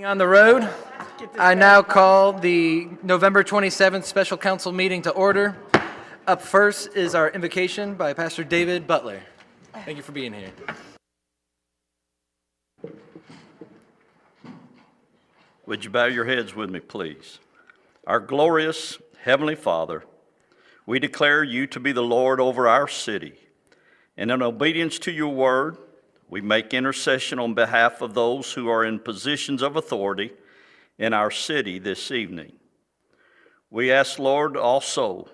On the road, I now call the November 27th Special Council meeting to order. Up first is our invocation by Pastor David Butler. Thank you for being here. Would you bow your heads with me, please? Our glorious Heavenly Father, we declare you to be the Lord over our city, and in obedience to your word, we make intercession on behalf of those who are in positions of authority in our city this evening. We ask, Lord, also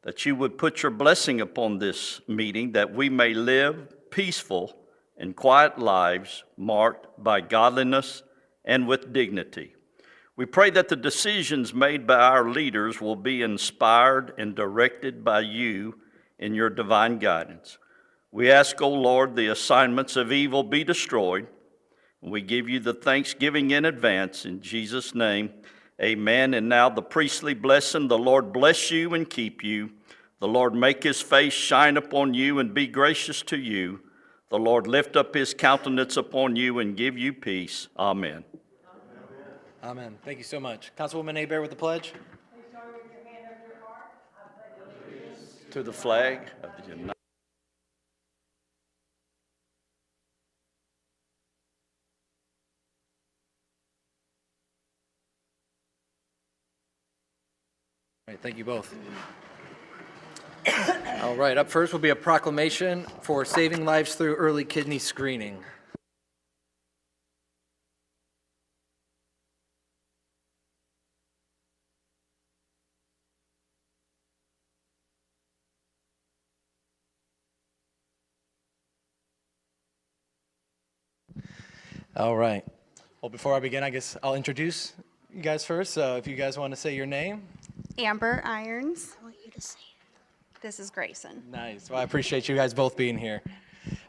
that you would put your blessing upon this meeting, that we may live peaceful and quiet lives marked by godliness and with dignity. We pray that the decisions made by our leaders will be inspired and directed by you in your divine guidance. We ask, O Lord, the assignments of evil be destroyed. We give you the thanksgiving in advance. In Jesus' name, amen. And now the priestly blessing. The Lord bless you and keep you. The Lord make his face shine upon you and be gracious to you. The Lord lift up his countenance upon you and give you peace. Amen. Amen. Thank you so much. Councilwoman Hebert with the pledge. Please start with your hand over your heart. I pledge allegiance To the flag of the United All right, thank you both. All right, up first will be a proclamation for saving lives through early kidney screening. All right. Well, before I begin, I guess I'll introduce you guys first. So if you guys want to say your name. Amber Irons. I want you to say This is Grayson. Nice. Well, I appreciate you guys both being here.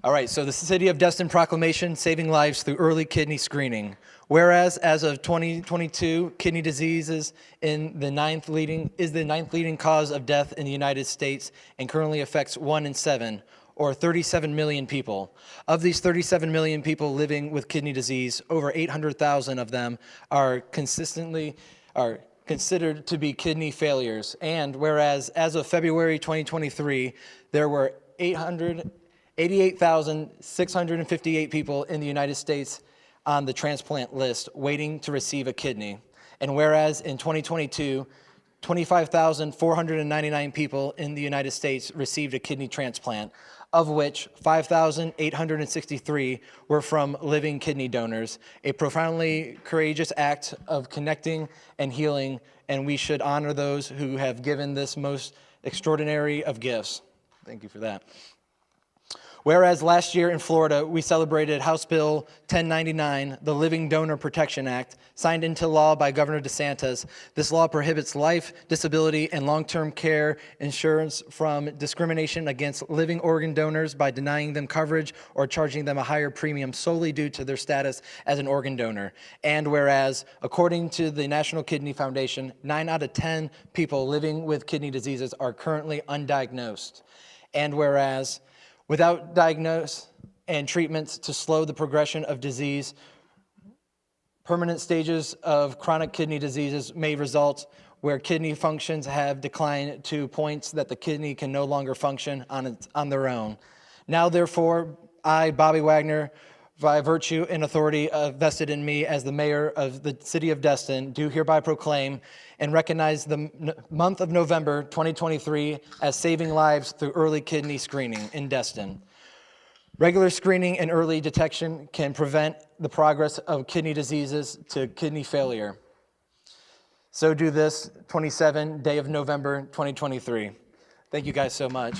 All right, so the City of Destin proclamation, saving lives through early kidney screening. Whereas as of 2022, kidney diseases is the ninth leading cause of death in the United States and currently affects 1 in 7, or 37 million people. Of these 37 million people living with kidney disease, over 800,000 of them are considered to be kidney failures. And whereas as of February 2023, there were 88,658 people in the United States on the transplant list waiting to receive a kidney. And whereas in 2022, 25,499 people in the United States received a kidney transplant, of which 5,863 were from living kidney donors, a profoundly courageous act of connecting and healing, and we should honor those who have given this most extraordinary of gifts. Thank you for that. Whereas last year in Florida, we celebrated House Bill 1099, the Living Donor Protection Act, signed into law by Governor DeSantis. This law prohibits life, disability, and long-term care insurance from discrimination against living organ donors by denying them coverage or charging them a higher premium solely due to their status as an organ donor. And whereas, according to the National Kidney Foundation, 9 out of 10 people living with kidney diseases are currently undiagnosed. And whereas, without diagnosis and treatments to slow the progression of disease, permanent stages of chronic kidney diseases may result where kidney functions have declined to points that the kidney can no longer function on their own. Now, therefore, I, Bobby Wagner, by virtue and authority vested in me as the mayor of the City of Destin, do hereby proclaim and recognize the month of November 2023 as Saving Lives Through Early Kidney Screening in Destin. Regular screening and early detection can prevent the progress of kidney diseases to kidney failure. So do this 27th day of November 2023. Thank you guys so much.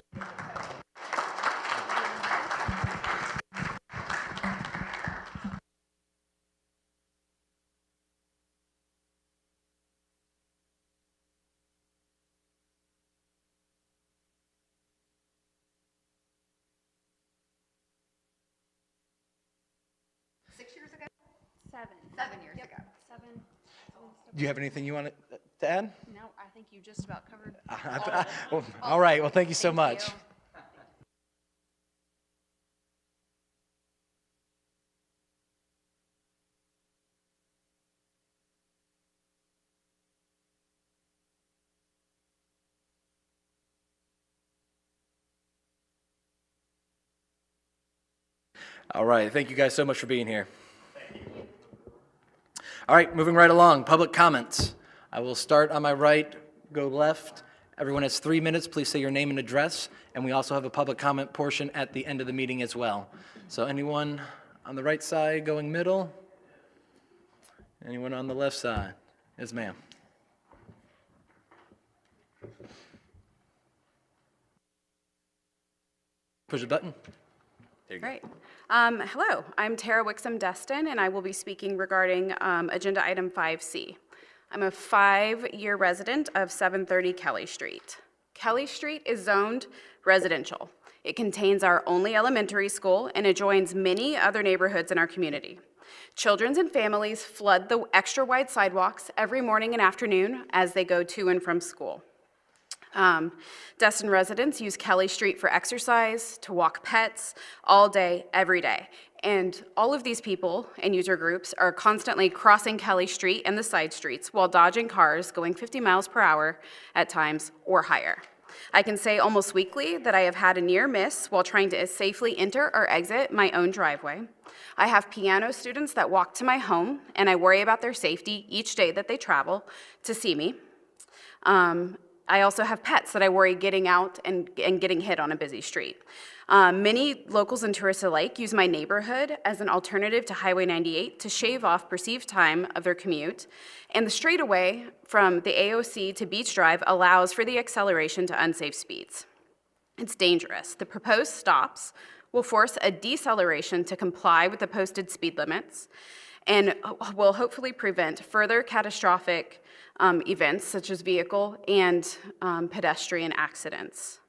Seven years ago. Do you have anything you want to add? No, I think you just about covered. Well, all right. Well, thank you so much. You. All right, thank you guys so much for being here. All right, moving right along, public comments. I will start on my right, go left. Everyone has 3 minutes. Please say your name and address. And we also have a public comment portion at the end of the meeting as well. So anyone on the right side going middle? Anyone on the left side? Yes, ma'am. Push the button. Great. Hello, I'm Tara Wixom-Destin, and I will be speaking regarding Agenda Item 5C. I'm a 5-year resident of 730 Kelly Street. Kelly Street is zoned residential. It contains our only elementary school and adjoins many other neighborhoods in our community. Children and families flood the extra wide sidewalks every morning and afternoon as they go to and from school. Destin residents use Kelly Street for exercise, to walk pets, all day, every day. And all of these people and user groups are constantly crossing Kelly Street and the side streets while dodging cars going 50 miles per hour at times or higher. I can say almost weekly that I have had a near miss while trying to safely enter or exit my own driveway. I have piano students that walk to my home, and I worry about their safety each day that they travel to see me. I also have pets that I worry getting out and getting hit on a busy street. Many locals and tourists alike use my neighborhood as an alternative to Highway 98 to shave off perceived time of their commute, and the straightaway from the AOC to Beach Drive allows for the acceleration to unsafe speeds. It's dangerous. The proposed stops will force a deceleration to comply with the posted speed limits and will hopefully prevent further catastrophic events such as vehicle and pedestrian accidents.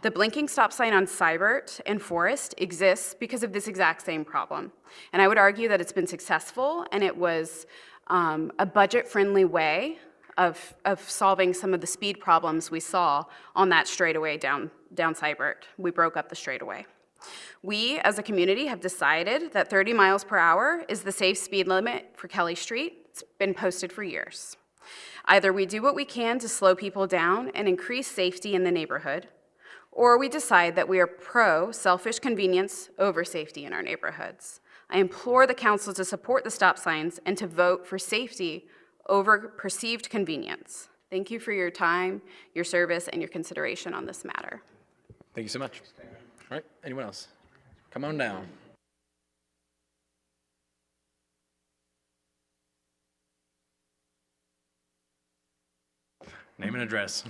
The blinking stop sign on Seibert and Forest exists because of this exact same problem. And I would argue that it's been successful, and it was a budget-friendly way of solving some of the speed problems we saw on that straightaway down Seibert. We broke up the straightaway. We, as a community, have decided that 30 miles per hour is the safe speed limit for Kelly Street. It's been posted for years. Either we do what we can to slow people down and increase safety in the neighborhood, or we decide that we are pro-selfish convenience over safety in our neighborhoods. I implore the council to support the stop signs and to vote for safety over perceived convenience. Thank you for your time, your service, and your consideration on this matter. Thank you so much. All right, anyone else? Come on down. Name and address.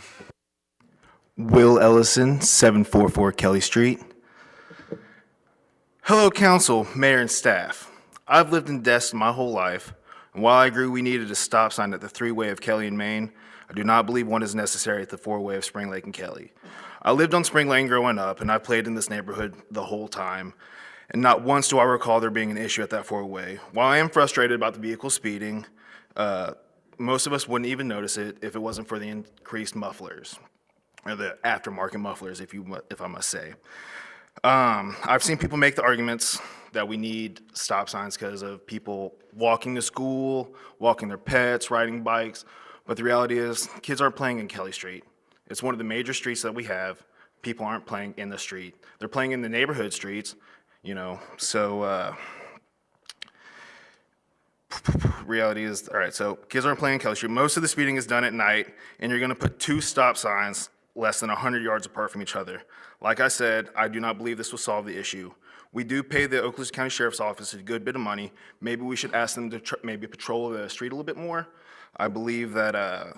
Will Ellison, 744 Kelly Street. Hello, council, mayor, and staff. I've lived in Destin my whole life, and while I agree we needed a stop sign at the 3-way of Kelly and Main, I do not believe one is necessary at the 4-way of Spring Lake and Kelly. I lived on Spring Lane growing up, and I played in this neighborhood the whole time, and not once do I recall there being an issue at that 4-way. While I am frustrated about the vehicle speeding, most of us wouldn't even notice it if it wasn't for the increased mufflers, or the aftermarket mufflers, if I must say. I've seen people make the arguments that we need stop signs because of people walking to school, walking their pets, riding bikes, but the reality is kids aren't playing in Kelly Street. It's one of the major streets that we have. People aren't playing in the street. They're playing in the neighborhood streets, so reality is, all right, so kids aren't playing in Kelly Street. Most of the speeding is done at night, and you're gonna put 2 stop signs less than 100 yards apart from each other. Like I said, I do not believe this will solve the issue. We do pay the Okaloosa County Sheriff's Office a good bit of money. Maybe we should ask them to maybe patrol the street a little bit more. I believe that a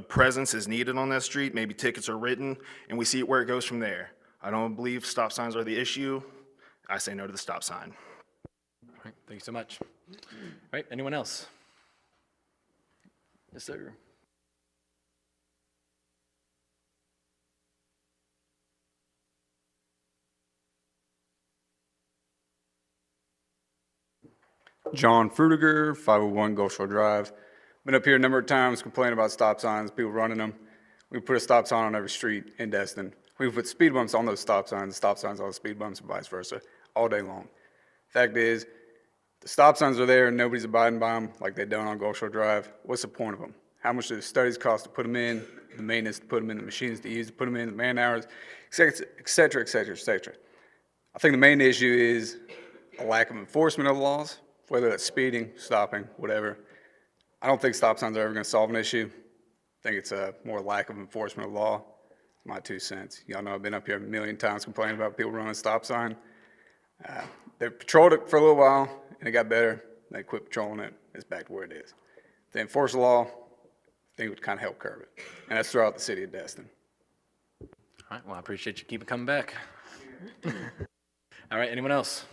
presence is needed on that street. Maybe tickets are written, and we see where it goes from there. I don't believe stop signs are the issue. I say no to the stop sign. All right, thank you so much. All right, anyone else? Yes, sir. John Frudiger, 501 Gulf Shore Drive. Been up here a number of times complaining about stop signs, people running them. We put a stop sign on every street in Destin. We put speed bumps on those stop signs on the speed bumps, and vice versa, all day long. Fact is, the stop signs are there and nobody's abiding by them like they don't on Gulf Shore Drive. What's the point of them? How much do the studies cost to put them in, the maintenance to put them in, the machines to use to put them in, the man hours, et cetera, et cetera, et cetera, et cetera. I think the main issue is a lack of enforcement of the laws, whether that's speeding, stopping, whatever. I don't think stop signs are ever going to solve an issue. I think it's a more lack of enforcement of law. My 2 cents. Y'all know I've been up here a million times complaining about people running a stop sign. They patrolled it for a little while, and it got better. They quit patrolling it. It's back to where it is. If they enforce the law, I think it would kind of help curb it. And that's throughout the city of Destin. All right, well, I appreciate you keeping coming back. All right, anyone else?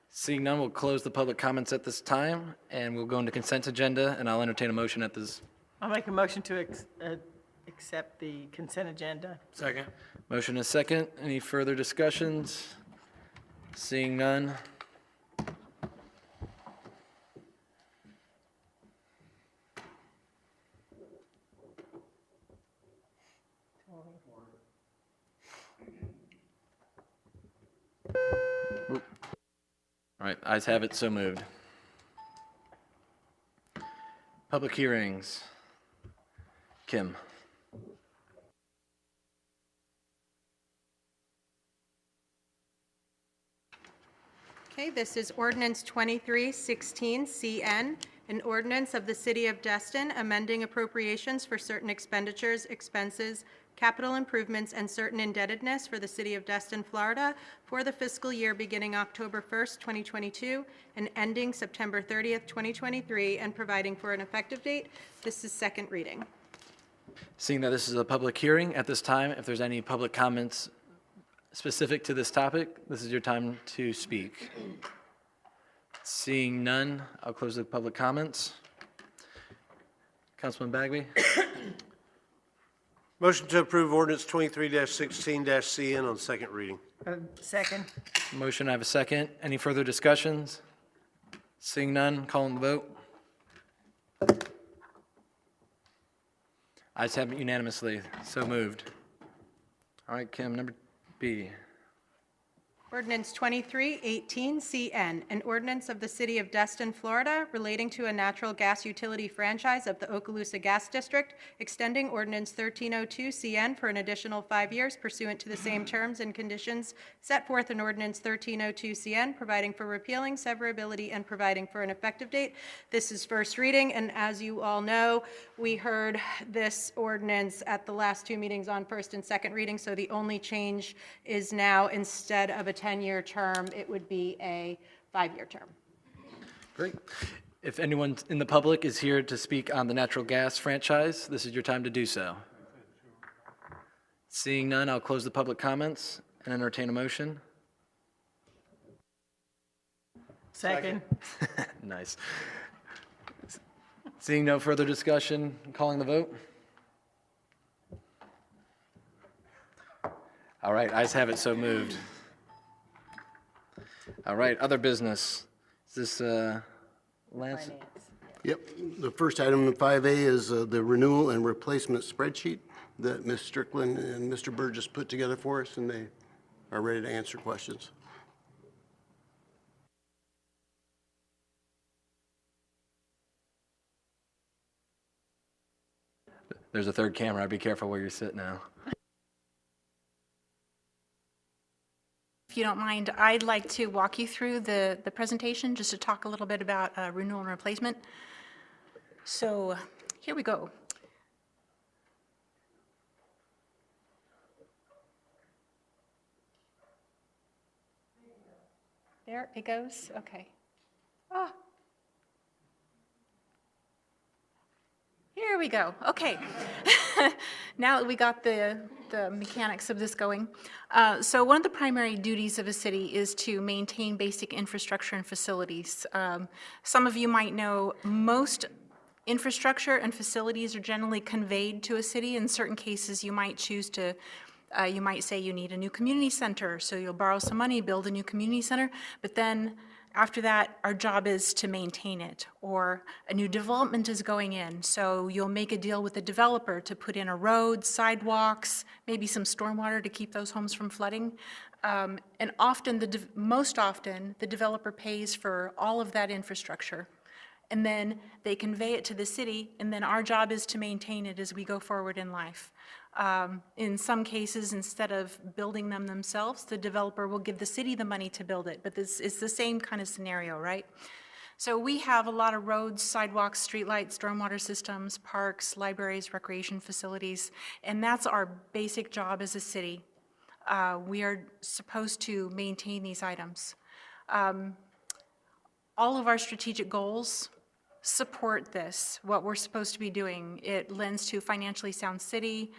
Seeing none, we'll close the public comments at this time, and we'll go into consent agenda, and I'll entertain a motion at this. I'll make a motion to accept the consent agenda. Second. Motion is second. Any further discussions? Seeing none. All right, ayes have it, so moved. Public hearings. Kim. Okay, this is ordinance 2316 CN, an ordinance of the City of Destin amending appropriations for certain expenditures, expenses, capital improvements, and certain indebtedness for the City of Destin, Florida for the fiscal year beginning October 1st, 2022 and ending September 30th, 2023, and providing for an effective date. This is second reading. Seeing that this is a public hearing, at this time, if there's any public comments specific to this topic, this is your time to speak. Seeing none, I'll close the public comments. Councilman Bagby? Motion to approve ordinance 23-16-CN on second reading. Second. Motion, I have a second. Any further discussions? Seeing none, calling the vote. Ayes have it unanimously, so moved. All right, Kim, number B. Ordinance 2318 CN, an ordinance of the City of Destin, Florida, relating to a natural gas utility franchise of the Okaloosa Gas District, extending ordinance 1302 CN for an additional 5 years pursuant to the same terms and conditions set forth in ordinance 1302 CN, providing for repealing, severability, and providing for an effective date. This is first reading, and as you all know, we heard this ordinance at the last 2 meetings on first and second reading, so the only change is now, instead of a 10-year term, it would be a 5-year term. Great. If anyone in the public is here to speak on the natural gas franchise, this is your time to do so. Seeing none, I'll close the public comments and entertain a motion. Second. Nice. Seeing no further discussion, calling the vote. All right, ayes have it, so moved. All right, other business. Is this Lance? Yep. The first item in 5A is the renewal and replacement spreadsheet that Ms. Strickland and Mr. Burgess put together for us, and they are ready to answer questions. There's a third camera. Be careful where you sit now. If you don't mind, I'd like to walk you through the presentation just to talk a little bit about renewal and replacement. So here we go. There it goes. Okay. Ah. Here we go. Okay. Now that we got the mechanics of this going. So one of the primary duties of a city is to maintain basic infrastructure and facilities. Some of you might know most infrastructure and facilities are generally conveyed to a city. In certain cases, you might choose to, you might say you need a new community center, so you'll borrow some money, build a new community center, but then after that, our job is to maintain it, or a new development is going in, so you'll make a deal with the developer to put in a road, sidewalks, maybe some stormwater to keep those homes from flooding. And often, most often, the developer pays for all of that infrastructure. And then they convey it to the city, and then our job is to maintain it as we go forward in life. In some cases, instead of building them themselves, the developer will give the city the money to build it, but this is the same kind of scenario, right? So we have a lot of roads, sidewalks, streetlights, stormwater systems, parks, libraries, recreation facilities, and that's our basic job as a city. We are supposed to maintain these items. All of our strategic goals support this, what we're supposed to be doing. It lends to a financially sound city,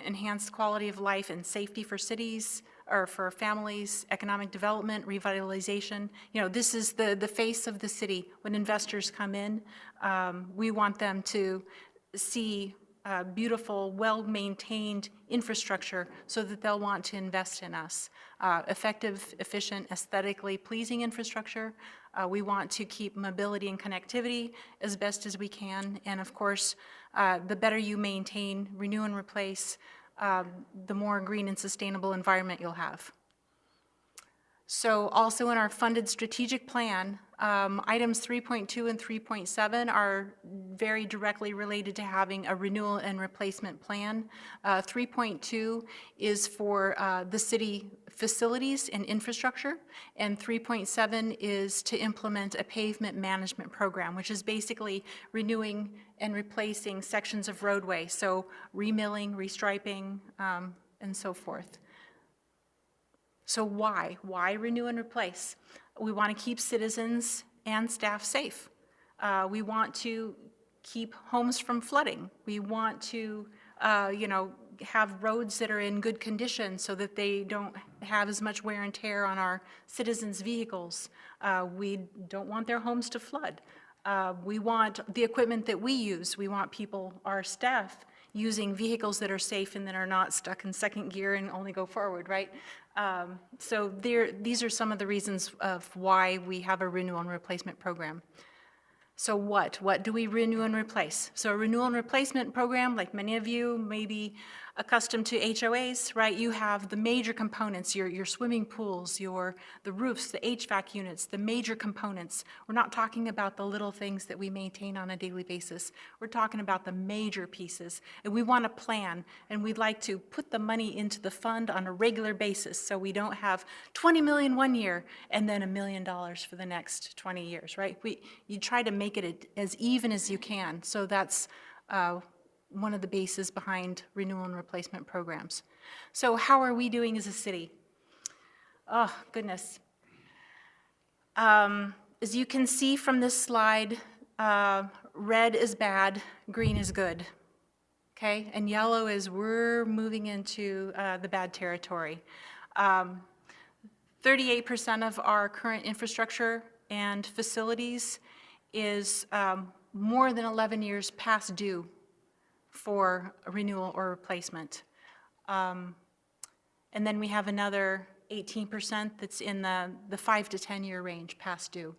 enhanced quality of life and safety for cities, or for families, economic development, revitalization. You know, this is the face of the city. When investors come in, we want them to see beautiful, well-maintained infrastructure so that they'll want to invest in us. Effective, efficient, aesthetically pleasing infrastructure. We want to keep mobility and connectivity as best as we can. And of course, the better you maintain, renew and replace, the more green and sustainable environment you'll have. So also in our funded strategic plan, items 3.2 and 3.7 are very directly related to having a renewal and replacement plan. 3.2 is for the city facilities and infrastructure, and 3.7 is to implement a pavement management program, which is basically renewing and replacing sections of roadway, so remilling, restriping, and so forth. So why? Why renew and replace? We want to keep citizens and staff safe. We want to keep homes from flooding. We want to, have roads that are in good condition so that they don't have as much wear and tear on our citizens' vehicles. We don't want their homes to flood. We want the equipment that we use. We want people, our staff, using vehicles that are safe and that are not stuck in second gear and only go forward, right? So these are some of the reasons of why we have a renewal and replacement program. So what do we renew and replace? So a renewal and replacement program, like many of you may be accustomed to HOAs, right? You have the major components, your swimming pools, the roofs, the HVAC units, the major components. We're not talking about the little things that we maintain on a daily basis. We're talking about the major pieces. And we want to plan, and we'd like to put the money into the fund on a regular basis so we don't have 20 million one year and then $1 million for the next 20 years, right? You try to make it as even as you can. So that's one of the bases behind renewal and replacement programs. So how are we doing as a city? Oh, goodness. As you can see from this slide, red is bad, green is good, okay? And yellow is we're moving into the bad territory. 38% of our current infrastructure and facilities is more than 11 years past due for a renewal or replacement. And then we have another 18% that's in the 5 to 10 year range past due.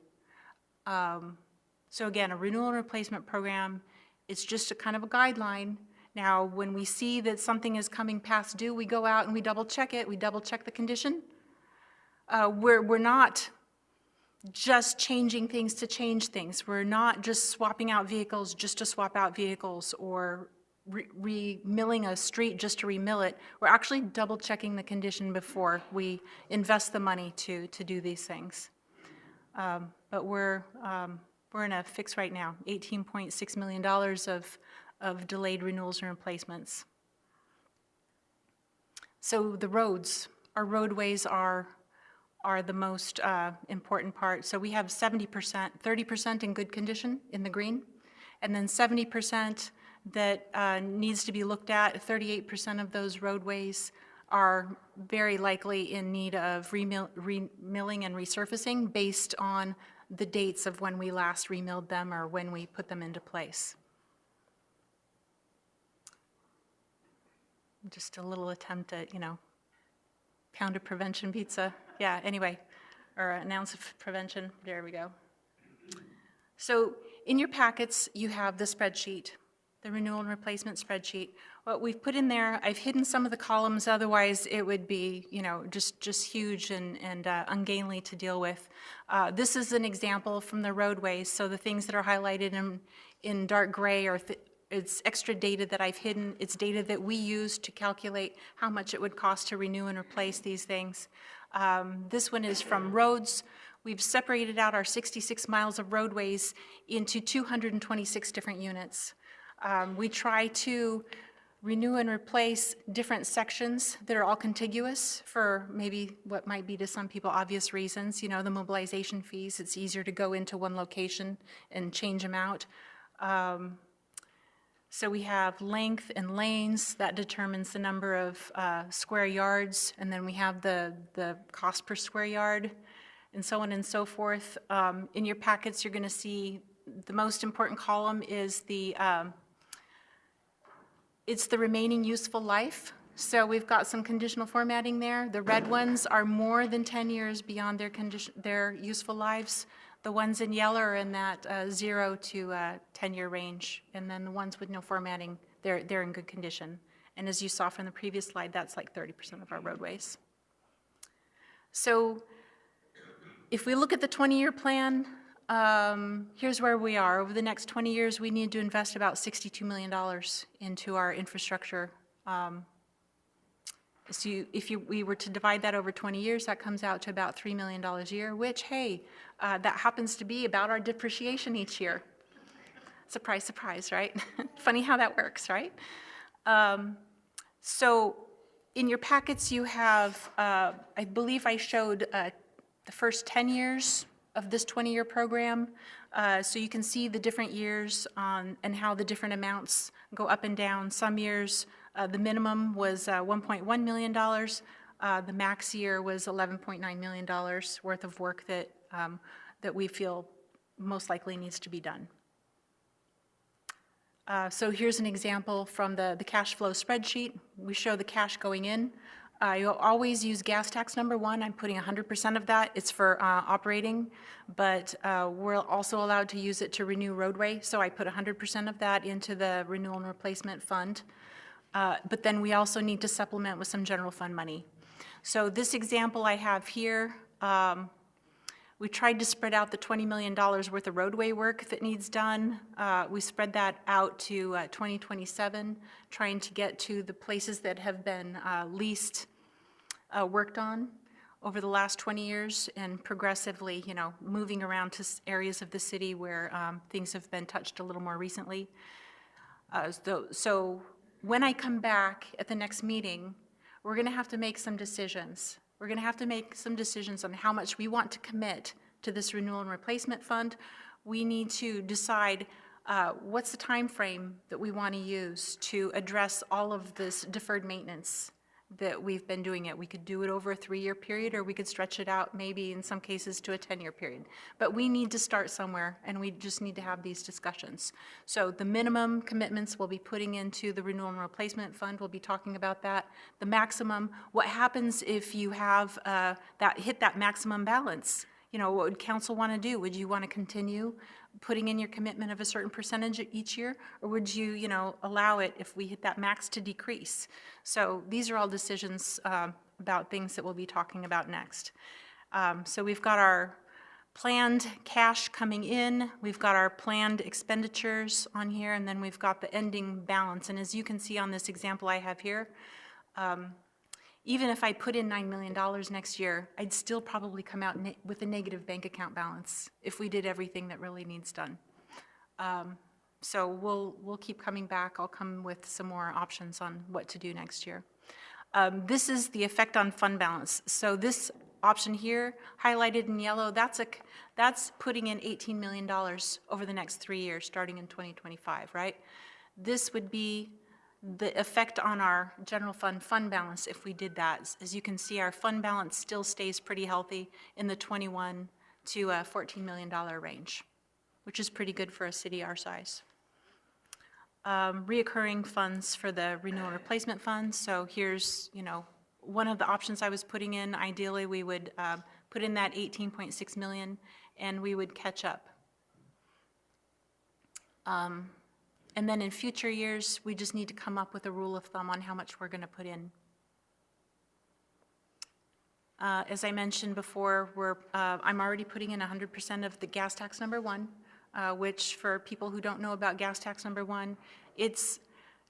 So again, a renewal and replacement program, it's just a kind of a guideline. Now, when we see that something is coming past due, we go out and we double check it, we double check the condition. We're not just changing things to change things. We're not just swapping out vehicles just to swap out vehicles or remilling a street just to remill it. We're actually double checking the condition before we invest the money to do these things. But we're in a fix right now, $18.6 million of delayed renewals and replacements. So the roads, our roadways are the most important part. So we have 70%, 30% in good condition in the green, and then 70% that needs to be looked at. 38% of those roadways are very likely in need of remilling and resurfacing based on the dates of when we last remilled them or when we put them into place. Just a little attempt at, pound of prevention pizza. Yeah, anyway, or an ounce of prevention. There we go. So in your packets, you have the spreadsheet, the renewal and replacement spreadsheet. What we've put in there, I've hidden some of the columns, otherwise it would be, just huge and ungainly to deal with. This is an example from the roadways, so the things that are highlighted in dark gray it's extra data that I've hidden. It's data that we use to calculate how much it would cost to renew and replace these things. This one is from roads. We've separated out our 66 miles of roadways into 226 different units. We try to renew and replace different sections that are all contiguous for maybe what might be to some people obvious reasons. The mobilization fees, it's easier to go into one location and change them out. So we have length and lanes, that determines the number of square yards, and then we have the cost per square yard, and so on and so forth. In your packets, you're going to see the most important column is it's the remaining useful life. So we've got some conditional formatting there. The red ones are more than 10 years beyond their useful lives. The ones in yellow are in that 0 to 10-year range. And then the ones with no formatting, they're in good condition. And as you saw from the previous slide, that's like 30% of our roadways. So if we look at the 20-year plan, here's where we are. Over the next 20 years, we need to invest about $62 million into our infrastructure. So we were to divide that over 20 years, that comes out to about $3 million a year, which, hey, that happens to be about our depreciation each year. Surprise, surprise, right? Funny how that works, right? So in your packets, you have, I believe I showed the first 10 years of this 20-year program. So you can see the different years and how the different amounts go up and down. Some years, the minimum was $1.1 million. The max year was $11.9 million worth of work that we feel most likely needs to be done. So here's an example from the cash flow spreadsheet. We show the cash going in. You'll always use gas tax number 1. I'm putting 100% of that. It's for operating, but we're also allowed to use it to renew roadway. So I put 100% of that into the renewal and replacement fund. But then we also need to supplement with some general fund money. So this example I have here, we tried to spread out the $20 million worth of roadway work that needs done. We spread that out to 2027, trying to get to the places that have been least worked on over the last 20 years and progressively, moving around to areas of the city where things have been touched a little more recently. So when I come back at the next meeting, we're going to have to make some decisions. We're going to have to make some decisions on how much we want to commit to this renewal and replacement fund. We need to decide what's the time frame that we want to use to address all of this deferred maintenance that we've been doing it. We could do it over a 3-year period, or we could stretch it out maybe in some cases to a 10-year period. But we need to start somewhere, and we just need to have these discussions. So the minimum commitments we'll be putting into the renewal and replacement fund, we'll be talking about that. The maximum, what happens if you have hit that maximum balance? What would council want to do? Would you want to continue putting in your commitment of a certain percentage each year? Or would you, allow it if we hit that max to decrease? So these are all decisions about things that we'll be talking about next. So we've got our planned cash coming in, we've got our planned expenditures on here, and then we've got the ending balance. And as you can see on this example I have here, even if I put in $9 million next year, I'd still probably come out with a negative bank account balance if we did everything that really needs done. So we'll keep coming back. I'll come with some more options on what to do next year. This is the effect on fund balance. So this option here, highlighted in yellow, that's putting in $18 million over the next 3 years, starting in 2025, right? This would be the effect on our general fund balance if we did that. As you can see, our fund balance still stays pretty healthy in the $21 to $14 million range, which is pretty good for a city our size. Reoccurring funds for the renewal and replacement funds. So here's, one of the options I was putting in. Ideally, we would put in that $18.6 million, and we would catch up. And And then in future years, we just need to come up with a rule of thumb on how much we're going to put in. As I mentioned before, I'm already putting in 100% of the gas tax number one, which for people who don't know about gas tax number one, it's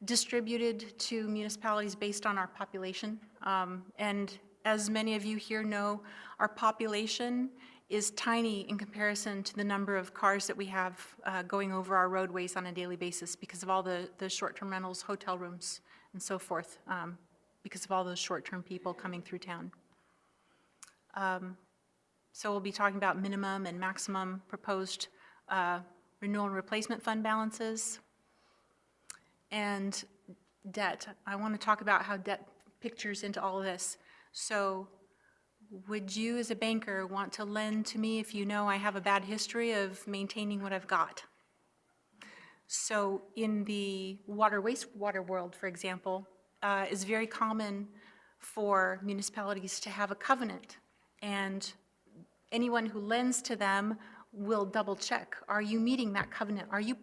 distributed to municipalities based on our population. And as many of you here know, our population is tiny in comparison to the number of cars that we have going over our roadways on a daily basis because of all the short-term rentals, hotel rooms, and so forth, because of all those short-term people coming through town. So we'll be talking about minimum and maximum proposed renewal and replacement fund balances. And debt. I want to talk about how debt pictures into all of this. So would you as a banker want to lend to me if you know I have a bad history of maintaining what I've got? So in the water wastewater world, for example, it's very common for municipalities to have a covenant, and anyone who lends to them will double check. Are you meeting that covenant? Are you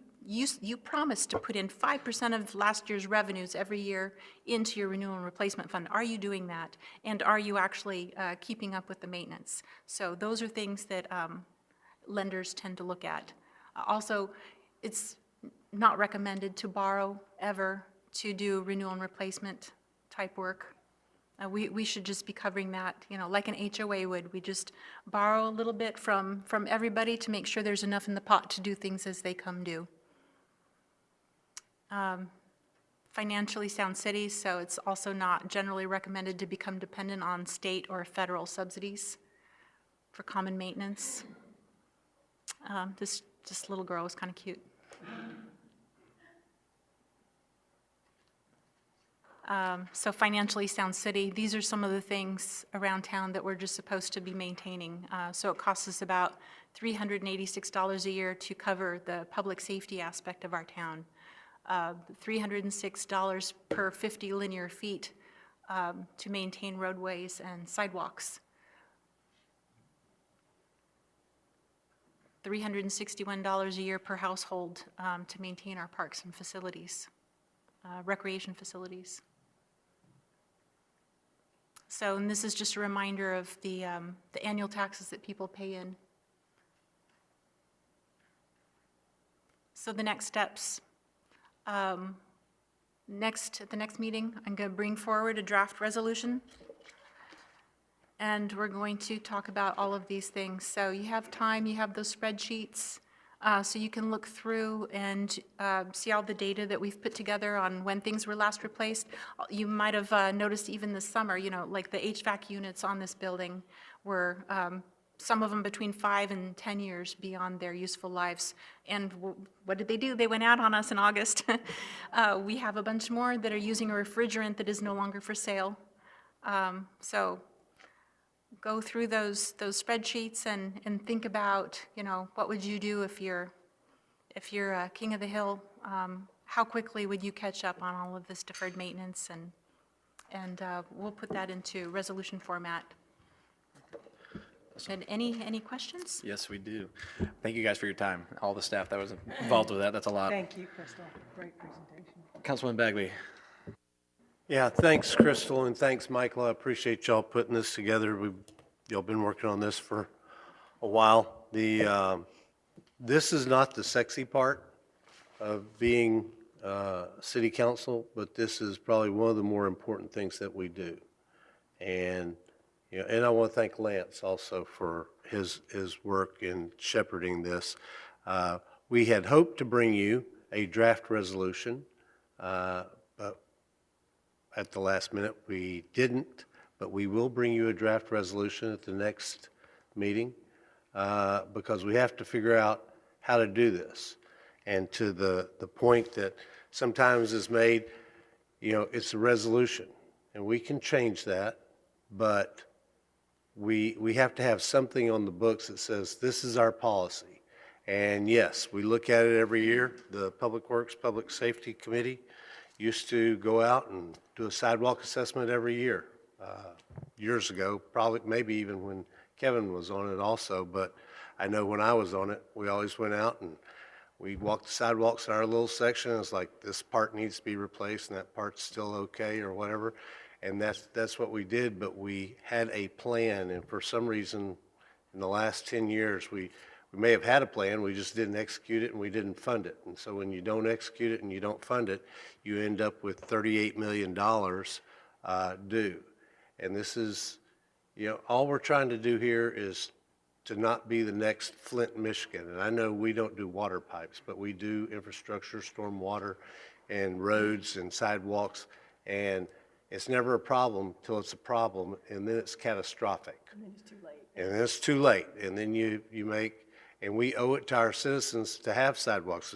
promised to put in 5% of last year's revenues every year into your renewal and replacement fund. Are you doing that? And are you actually keeping up with the maintenance? So those are things that lenders tend to look at. Also, it's not recommended to borrow ever to do renewal and replacement type work. We should just be covering that, like an HOA would. We just borrow a little bit from everybody to make sure there's enough in the pot to do things as they come due. Financially sound cities, so it's also not generally recommended to become dependent on state or federal subsidies for common maintenance. This little girl is kind of cute. So financially sound city, these are some of the things around town that we're just supposed to be maintaining. So it costs us about $386 a year to cover the public safety aspect of our town. $306 per 50 linear feet to maintain roadways and sidewalks. $361 a year per household to maintain our parks and facilities, recreation facilities. So, and this is just a reminder of the annual taxes that people pay in. So the next steps. At the next meeting, I'm going to bring forward a draft resolution, and we're going to talk about all of these things. So you have time, you have those spreadsheets, so you can look through and see all the data that we've put together on when things were last replaced. You might have noticed even this summer, like the HVAC units on this building were some of them between 5 and 10 years beyond their useful lives. And what did they do? They went out on us in August. We have a bunch more that are using a refrigerant that is no longer for sale. So go through those spreadsheets and think about, what would you do if you're king of the hill? How quickly would you catch up on all of this deferred maintenance? And we'll put that into resolution format. And any questions? Yes, we do. Thank you guys for your time. All the staff that was involved with that. That's a lot. Thank you, Crystal. Great presentation. Councilman Bagley. Yeah, thanks, Crystal, and thanks, Michael. I appreciate y'all putting this together. Y'all been working on this for a while. This is not the sexy part of being city council, but this is probably one of the more important things that we do. And and I want to thank Lance also for his work in shepherding this. We had hoped to bring you a draft resolution, but at the last minute we didn't. But we will bring you a draft resolution at the next meeting because we have to figure out how to do this. And to the point that sometimes is made, it's a resolution, and we can change that, but we have to have something on the books that says this is our policy. And yes, we look at it every year. The Public Works, Public Safety Committee used to go out and do a sidewalk assessment every year. Years ago, probably maybe even when Kevin was on it also, but I know when I was on it, we always went out and We walk the sidewalks in our little section, it's like, this part needs to be replaced, and that part's still okay, or whatever. And that's what we did, but we had a plan, and for some reason, in the last 10 years, we may have had a plan, we just didn't execute it and we didn't fund it. And so when you don't execute it and you don't fund it, you end up with $38 million due. And this is, all we're trying to do here is to not be the next Flint, Michigan. And I know we don't do water pipes, but we do infrastructure, storm water, and roads and sidewalks. And it's never a problem till it's a problem, and then it's catastrophic. And then it's too late. And then it's too late. And then you make, and we owe it to our citizens to have sidewalks.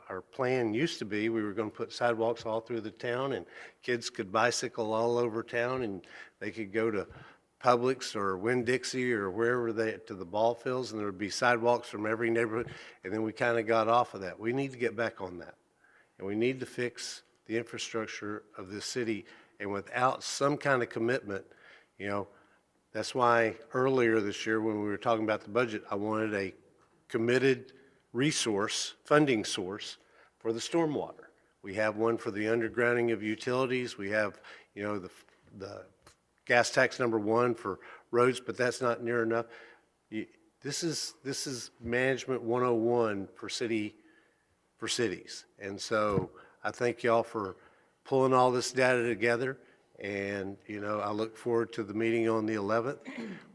Our plan used to be, we were going to put sidewalks all through the town, and kids could bicycle all over town, and they could go to Publix or Winn-Dixie or wherever to the ball fields, and there would be sidewalks from every neighborhood. And then we kind of got off of that. We need to get back on that. And we need to fix the infrastructure of this city. And without some kind of commitment, that's why earlier this year when we were talking about the budget, I wanted a committed funding source for the stormwater. We have one for the undergrounding of utilities. We have, the gas tax #1 for roads, but that's not near enough. This is management 101 for cities. And so I thank y'all for pulling all this data together. And, I look forward to the meeting on the 11th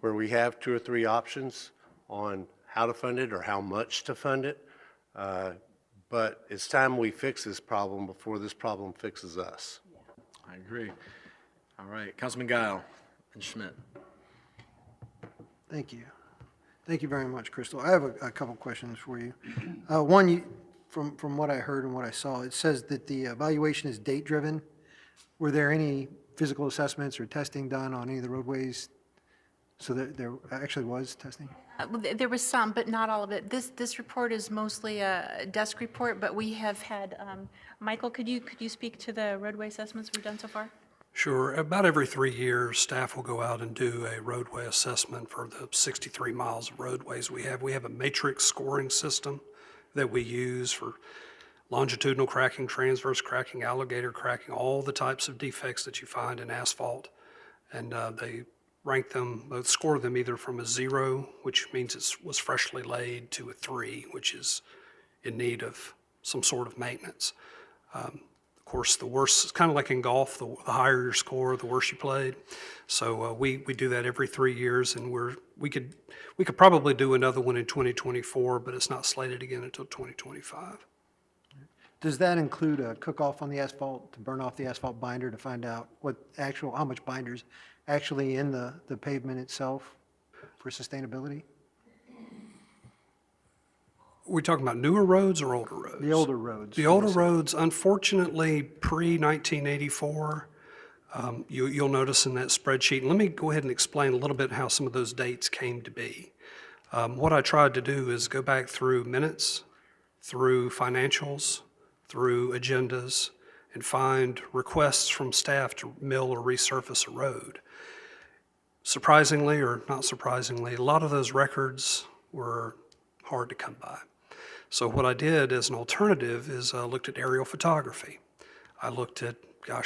where we have 2 or 3 options on how to fund it or how much to fund it. But it's time we fix this problem before this problem fixes us. I agree. All right, Councilman Guile and Schmidt. Thank you. Thank you very much, Crystal. I have a couple questions for you. One, from what I heard and what I saw, it says that the evaluation is date-driven. Were there any physical assessments or testing done on any of the roadways? So there actually was testing? There was some, but not all of it. This report is mostly a desk report, but we have had, Michael, could you speak to the roadway assessments we've done so far? Sure. About every 3 years, staff will go out and do a roadway assessment for the 63 miles of roadways we have. We have a matrix scoring system that we use for longitudinal cracking, transverse cracking, alligator cracking, all the types of defects that you find in asphalt. And they rank them, score them either from a 0, which means it was freshly laid, to a 3, which is in need of some sort of maintenance. Of course, the worse, it's kind of like in golf, the higher your score, the worse you played. So we do that every 3 years, and we could probably do another one in 2024, but it's not slated again until 2025. Does that include a cook-off on the asphalt to burn off the asphalt binder to find out how much binder's actually in the pavement itself for sustainability? Are we talking about newer roads or older roads? The older roads. The older roads, unfortunately, pre-1984, you'll notice in that spreadsheet, and let me go ahead and explain a little bit how some of those dates came to be. What I tried to do is go back through minutes, through financials, through agendas, and find requests from staff to mill or resurface a road. Surprisingly, or not surprisingly, a lot of those records were hard to come by. So what I did as an alternative is looked at aerial photography. I looked at, I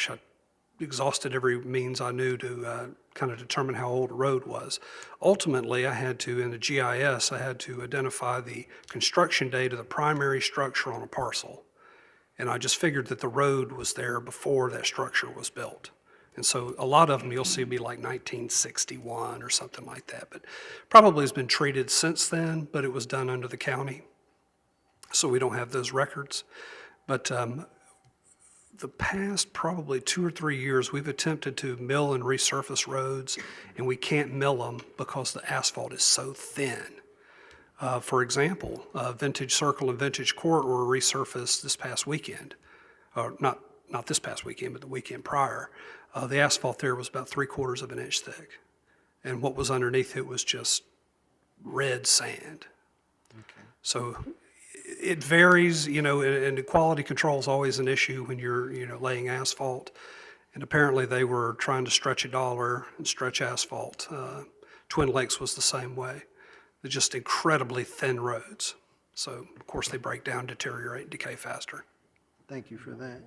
exhausted every means I knew to kind of determine how old a road was. Ultimately, I had to, in the GIS, I had to identify the construction date of the primary structure on a parcel. And I just figured that the road was there before that structure was built. And so a lot of them you'll see be like 1961 or something like that, but probably has been treated since then, but it was done under the county. So we don't have those records. But the past probably 2 or 3 years, we've attempted to mill and resurface roads, and we can't mill them because the asphalt is so thin. For example, Vintage Circle and Vintage Court were resurfaced this past weekend. Not this past weekend, but the weekend prior. The asphalt there was about 3/4 of an inch thick. And what was underneath it was just red sand. Okay. So it varies, and quality control is always an issue when you're, laying asphalt. And apparently they were trying to stretch $1 and stretch asphalt. Twin Lakes was the same way. They're just incredibly thin roads. So, of course, they break down, deteriorate, and decay faster. Thank you for that.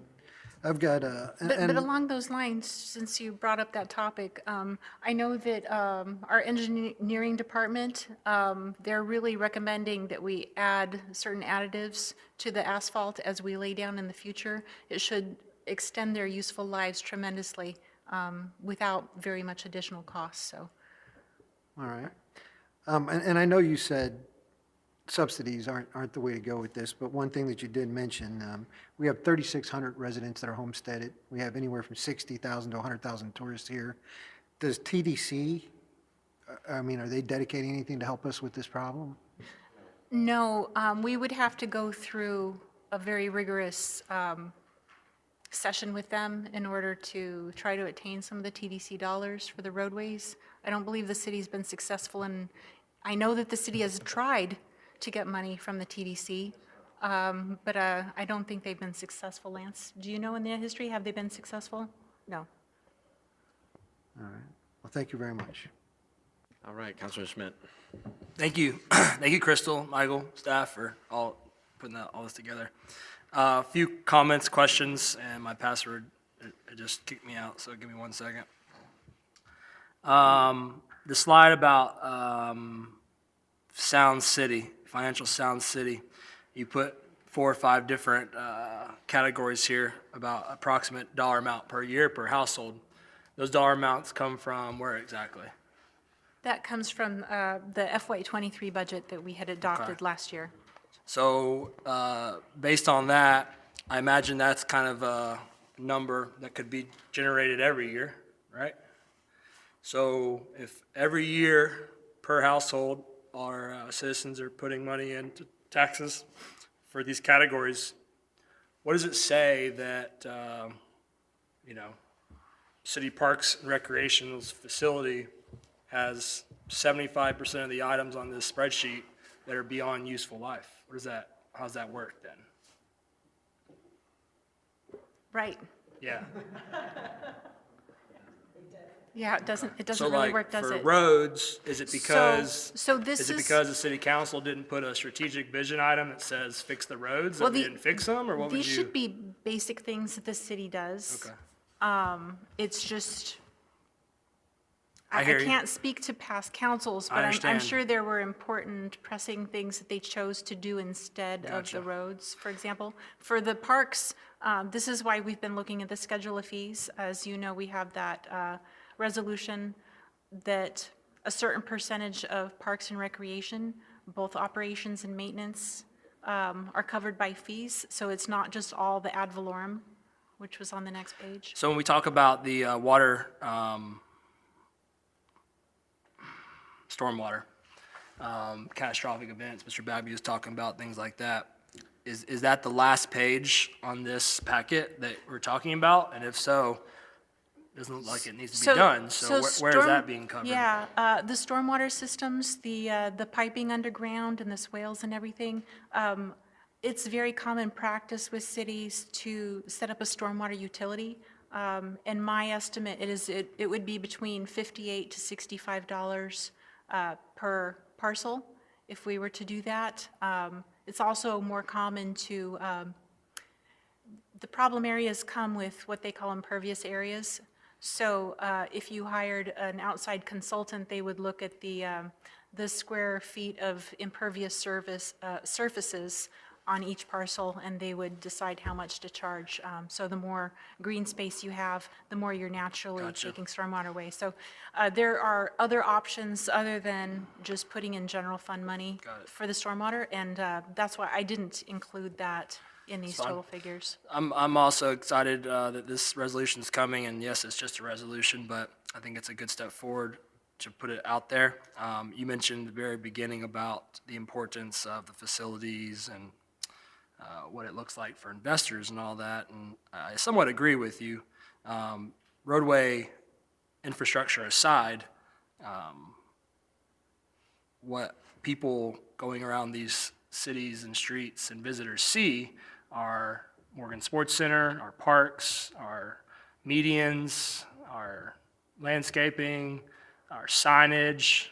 I've got, But along those lines, since you brought up that topic, I know that our engineering department, they're really recommending that we add certain additives to the asphalt as we lay down in the future. It should extend their useful lives tremendously without very much additional cost, so. all right. And I know you said subsidies aren't the way to go with this, but one thing that you did mention, we have 3,600 residents that are homesteaded. We have anywhere from 60,000 to 100,000 tourists here. Does TDC, I mean, are they dedicating anything to help us with this problem? No, we would have to go through a very rigorous session with them in order to try to attain some of the TDC dollars for the roadways. I don't believe the city's been successful in, I know that the city has tried to get money from the TDC, but I don't think they've been successful. Lance, do you know in their history, have they been successful? No. All right. Well, thank you very much. All right, Councilor Schmidt. Thank you. Thank you, Crystal, Michael, staff, for all putting all this together. A few comments, questions, and my password it just kicked me out, so give me 1 second. The slide about Sound City, financial Sound City, you put 4 or 5 different categories here about approximate dollar amount per year per household. Those dollar amounts come from where exactly? That comes from the FY23 budget that we had adopted last year. So based on that, I imagine that's kind of a number that could be generated every year, right? So if every year per household our citizens are putting money into taxes for these categories, what does it say that, City Parks and Recreation's facility has 75% of the items on this spreadsheet that are beyond useful life? How does that work then? Right. Yeah. Yeah, it doesn't So really like work, does for it? roads, is it because this is it is- because the city council didn't put a strategic vision item that says fix the roads, Well, that we didn't fix them, or what would These you? should be basic things that the city does. Okay. It's just, I I hear you. can't speak to past councils, I but I'm understand. sure there were important pressing things that they chose to do instead of Gotcha. the roads, for example. For the parks, this is why we've been looking at the schedule of fees. As you know, we have that resolution that a certain percentage of parks and recreation, both operations and maintenance, are covered by fees. So it's not just all the ad valorem, which was on the next page. So when we talk about the water, stormwater, catastrophic events, Mr. Babby was talking about things like that. Is that the last page on this packet that we're talking about? And if so, it doesn't look like it needs to be done. So where is that being covered? Yeah, the stormwater systems, the piping underground and the swales and everything. It's very common practice with cities to set up a stormwater utility. And my estimate, it would be between $58 to $65 per parcel if we were to do that. It's also more common to, the problem areas come with what they call impervious areas. So if you hired an outside consultant, they would look at the square feet of impervious surfaces on each parcel, and they would decide how much to charge. So the more green space you have, the more you're naturally Gotcha. taking stormwater away. So there are other options other than just putting in general fund money for the stormwater, and that's why I didn't include that in these fine. total figures. I'm also excited that this resolution is coming, and yes, it's just a resolution, but I think it's a good step forward to put it out there. You mentioned at the very beginning about the importance of the facilities and what it looks like for investors and all that, and I somewhat agree with you. Roadway infrastructure aside, what people going around these cities and streets and visitors see are Morgan Sports Center, our parks, our medians, our landscaping, our signage.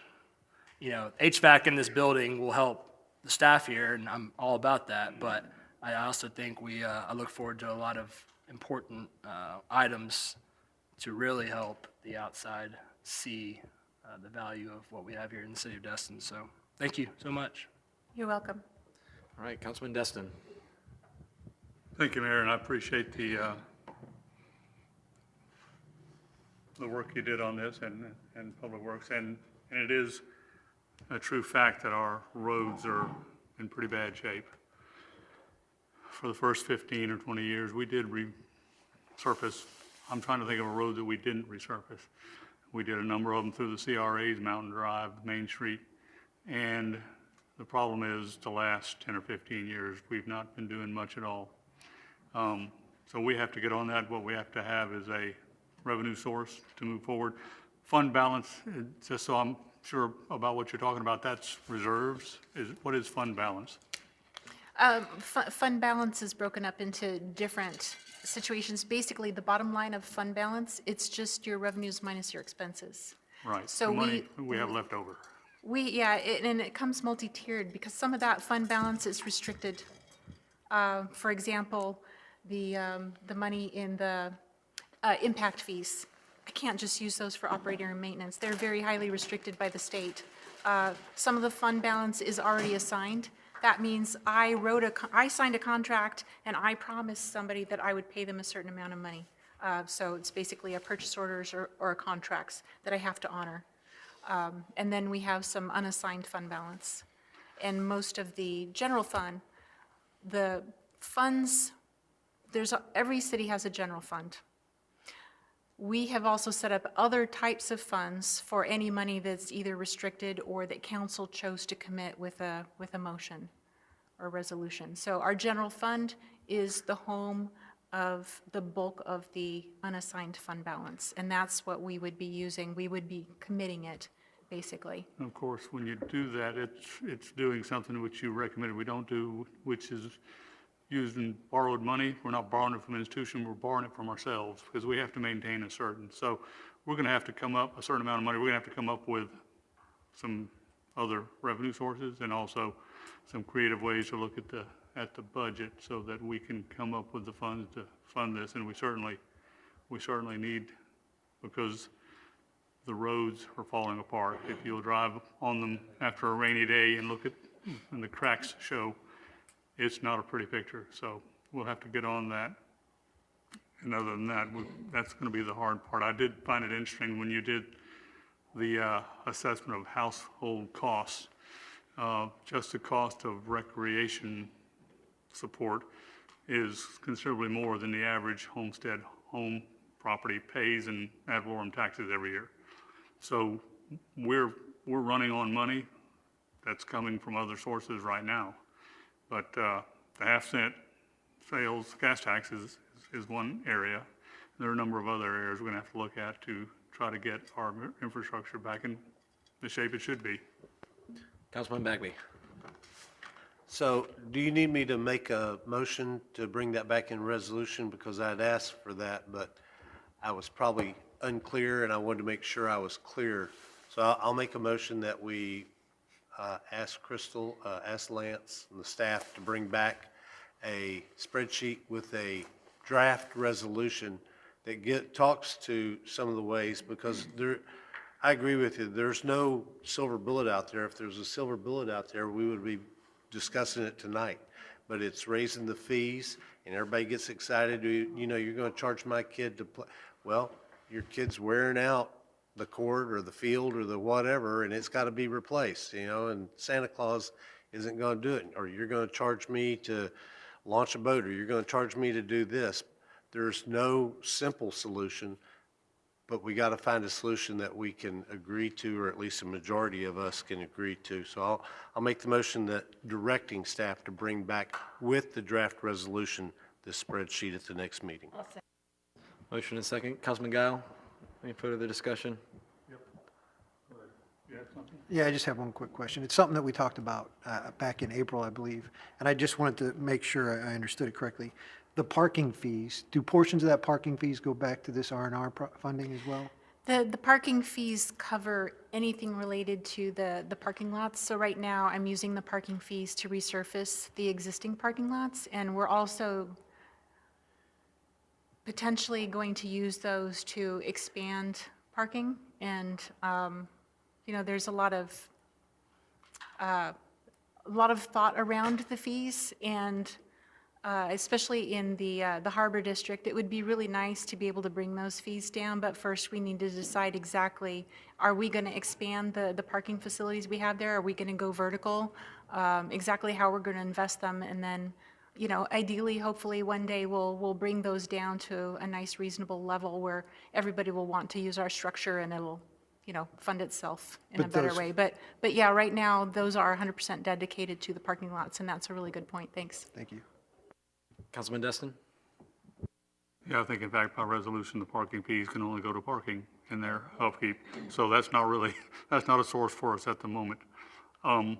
HVAC in this building will help the staff here, and I'm all about that, but I also think I look forward to a lot of important items to really help the outside see the value of what we have here in the city of Destin. So thank you so much. You're welcome. All right, Councilman Destin. Thank you, Mayor, and I appreciate the work you did on this and Public Works. And it is a true fact that our roads are in pretty bad shape. For the first 15 or 20 years, we did resurface. I'm trying to think of a road that we didn't resurface. We did a number of them through the CRA's, Mountain Drive, Main Street. And the problem is the last 10 or 15 years, we've not been doing much at all. So we have to get on that. What we have to have is a revenue source to move forward. Fund balance, just so I'm sure about what you're talking about, that's reserves. What is fund balance? Fund balance is broken up into different situations. Basically, the bottom line of fund balance, it's just your revenues minus your expenses. Right, So the money we have left over. And it comes multi-tiered because some of that fund balance is restricted. For example, the money in the impact fees, I can't just use those for operating and maintenance. They're very highly restricted by the state. Some of the fund balance is already assigned. That means I signed a contract and I promised somebody that I would pay them a certain amount of money. So it's basically a purchase orders or contracts that I have to honor. And then we have some unassigned fund balance. And most of the general fund, the funds, every city has a general fund. We have also set up other types of funds for any money that's either restricted or that council chose to commit with a motion or resolution. So our general fund is the home of the bulk of the unassigned fund balance, and that's what we would be using. We would be committing it, basically. Of course, when you do that, it's doing something which you recommended we don't do, which is using borrowed money. We're not borrowing it from an institution, we're borrowing it from ourselves because we have to maintain a certain. So we're going to have to come up a certain amount of money. We're going to have to come up with some other revenue sources and also some creative ways to look at the budget so that we can come up with the funds to fund this. And we certainly need, because the roads are falling apart. If you'll drive on them after a rainy day and look at, and the cracks show, it's not a pretty picture. So we'll have to get on that. And other than that, that's going to be the hard part. I did find it interesting when you did the assessment of household costs. Just the cost of recreation support is considerably more than the average homestead home property pays in ad valorem taxes every year. So we're running on money that's coming from other sources right now. But the half-cent sales gas taxes is one area. There are a number of other areas we're going to have to look at to try to get our infrastructure back in the shape it should be. Councilman Bagby. So do you need me to make a motion to bring that back in resolution? Because I'd asked for that, but I was probably unclear and I wanted to make sure I was clear. So I'll make a motion that we ask Crystal, ask Lance and the staff to bring back a spreadsheet with a draft resolution that talks to some of the ways, because I agree with you, there's no silver bullet out there. If there's a silver bullet out there, we would be discussing it tonight. But it's raising the fees and everybody gets excited. You know, you're going to charge my kid to play. Well, your kid's wearing out the court or the field or the whatever, and it's got to be replaced, you know, and Santa Claus isn't going to do it. Or you're going to charge me to launch a boat, or you're going to charge me to do this. There's no simple solution, but we got to find a solution that we can agree to, or at least a majority of us can agree to. So I'll make the motion that directing staff to bring back with the draft resolution this spreadsheet at the next meeting. Motion and second. Councilman Guile, any further discussion? Yeah, I just have one quick question. It's something that we talked about back in April, I believe, and I just wanted to make sure I understood it correctly. The parking fees, do portions of that parking fees go back to this R&R funding as well? The parking fees cover anything related to the parking lots. So right now, I'm using the parking fees to resurface the existing parking lots, and we're also potentially going to use those to expand parking. And, there's a lot of thought around the fees, and especially in the Harbor District, it would be really nice to be able to bring those fees down, but first we need to decide exactly, are we going to expand the parking facilities we have there? Are we going to go vertical? Exactly how we're going to invest them, and then, ideally, hopefully, one day we'll bring those down to a nice, reasonable level where everybody will want to use our structure and it'll, fund itself in a But better those- way. But yeah, right now, those are 100% dedicated to the parking lots, and that's a really good point. Thanks. Thank you. Councilman Destin? Yeah, I think in fact by resolution, the parking fees can only go to parking in their upkeep. So that's not really, that's not a source for us at the moment. The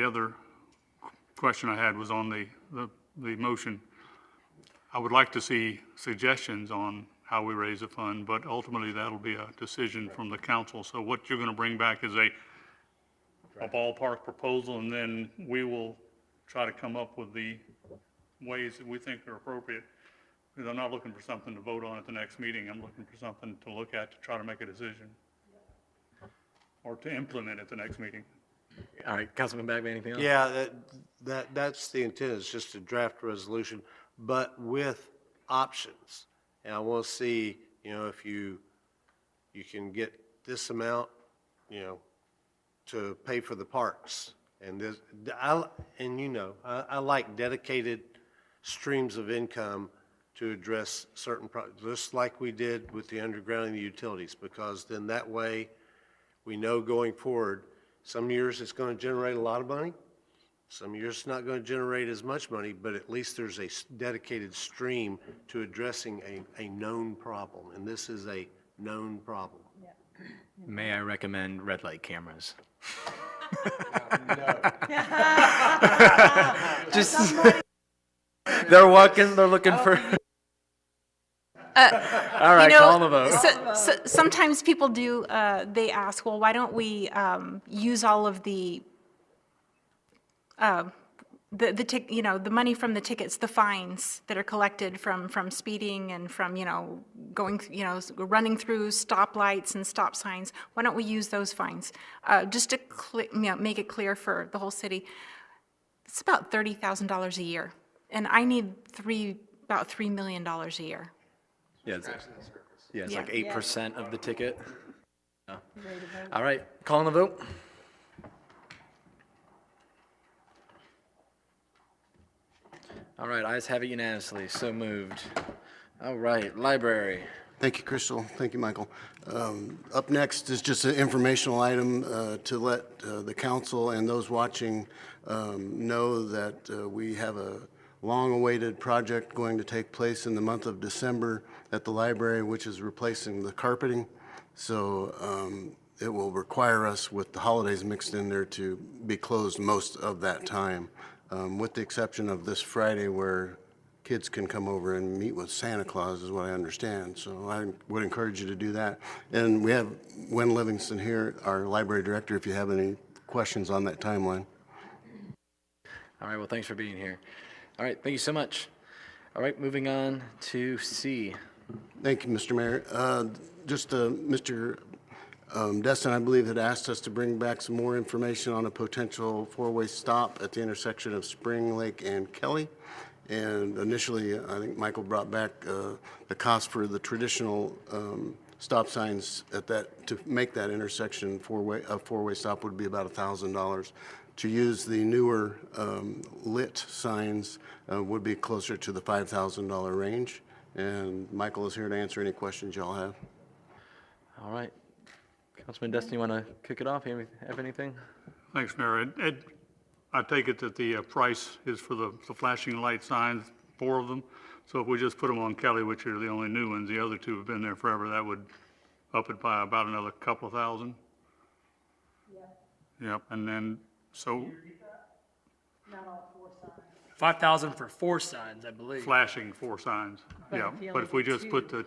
other question I had was on the motion. I would like to see suggestions on how we raise a fund, but ultimately that'll be a decision from the council. So what you're going to bring back is a ballpark proposal, and then we will try to come up with the ways that we think are appropriate. Because I'm not looking for something to vote on at the next meeting. I'm looking for something to look at to try to make a decision. Or to implement at the next meeting. All right, Councilman Bagby, anything else? Yeah, that's the intent, is just to draft a resolution, but with options. And I want to see, if you can get this amount, to pay for the parks. And this, I like dedicated streams of income to address certain just like we did with the undergrounding the utilities, because then that way we know going forward, some years it's going to generate a lot of money, some years it's not going to generate as much money, but at least there's a dedicated stream to addressing a known problem, and this is a known problem. May I recommend red light cameras? Just, they're walking, they're looking for. All right, call the vote. Sometimes people do, they ask, well, why don't we use all of the money from the tickets, the fines that are collected from speeding and from, going, running through stoplights and stop signs. Why don't we use those fines? Just to make it clear for the whole city, it's about $30,000 a year. And I need about $3 million a year. Yeah, it's Yeah. like 8% of the ticket. Yeah. All right, calling the vote. All right, ayes have it unanimously, so moved. All right, library. Thank you, Crystal. Thank you, Michael. Up next is just an informational item to let the council and those watching know that we have a long-awaited project going to take place in the month of December at the library, which is replacing the carpeting. So it will require us, with the holidays mixed in there, to be closed most of that time, with the exception of this Friday where kids can come over and meet with Santa Claus, is what I understand. So I would encourage you to do that. And we have Wen Livingston here, our library director, if you have any questions on that timeline. All right, well, thanks for being here. All right, thank you so much. All right, moving on to C. Thank you, Mr. Mayor. Mr. Destin, I believe, had asked us to bring back some more information on a potential four-way stop at the intersection of Spring Lake and Kelly. And initially, I think Michael brought back the cost for the traditional stop signs at that, to make that intersection a four-way stop would be about $1,000. To use the newer lit signs would be closer to the $5,000 range. And Michael is here to answer any questions y'all have. All right. Councilman Destin, you want to kick it off? You have anything? Thanks, Mayor. Ed, I take it that the price is for the flashing light signs, 4 of them. So if we just put them on Kelly, which are the only new ones, the other 2 have been there forever, that would up it by about another couple of thousand. Yeah. Yep, and then, so. Not all 4 signs. 5,000 for 4 signs, I believe. Flashing 4 signs, But yeah. if you But only if we put just 2. put the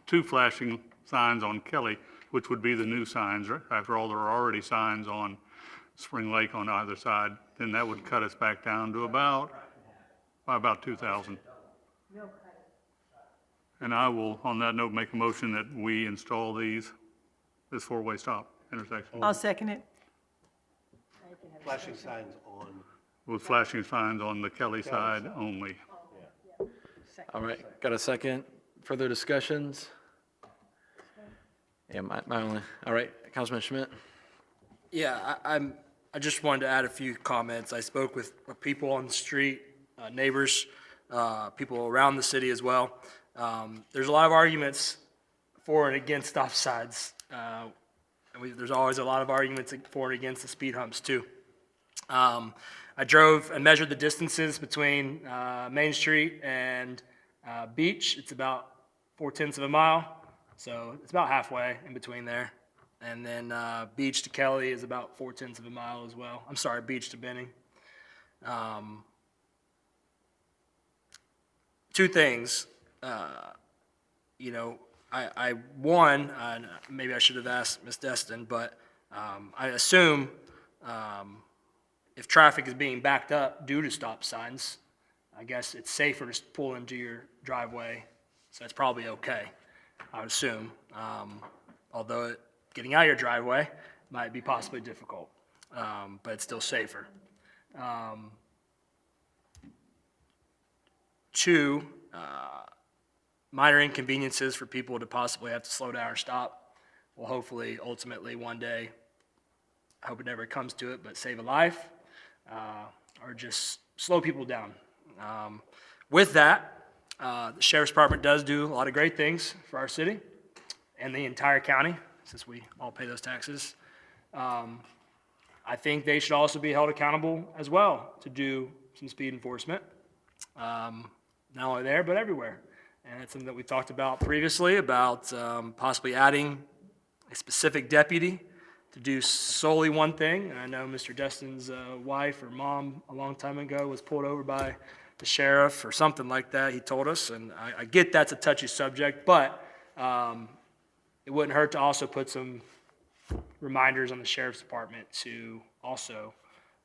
2 flashing signs on Kelly, which would be the new signs. Right? After all, there are already signs on Spring Lake on either side. Then that would cut us back down to about 2,000. And I will, on that note, make a motion that we install this 4-way stop intersection I'll second it. Flashing signs on. with flashing signs on the Kelly side only. All right, got a second? Further discussions? Yeah, my only, all right, Councilman Schmidt? Yeah, I just wanted to add a few comments. I spoke with people on the street, neighbors, people around the city as well. There's a lot of arguments for and against stop signs. There's always a lot of arguments for and against the speed humps too. I drove and measured the distances between Main Street and Beach. It's about 4/10 of a mile, so it's about halfway in between there. And then Beach to Kelly is about 4/10 of a mile as well. I'm sorry, Beach to Benning. Two things. Maybe I should have asked Ms. Destin, but I assume if traffic is being backed up due to stop signs, I guess it's safer to pull into your driveway, so it's probably okay, I would assume. Although getting out of your driveway might be possibly difficult, but it's still safer. Two, minor inconveniences for people to possibly have to slow down or stop will hopefully, ultimately, one day, I hope it never comes to it, but save a life or just slow people down. With that, the Sheriff's Department does do a lot of great things for our city and the entire county, since we all pay those taxes. I think they should also be held accountable as well to do some speed enforcement, not only there, but everywhere. And it's something that we talked about previously, about possibly adding a specific deputy to do solely one thing. And I know Mr. Destin's wife or mom a long time ago was pulled over by the sheriff or something like that, he told us. And I get that's a touchy subject, but it wouldn't hurt to also put some reminders on the Sheriff's Department to also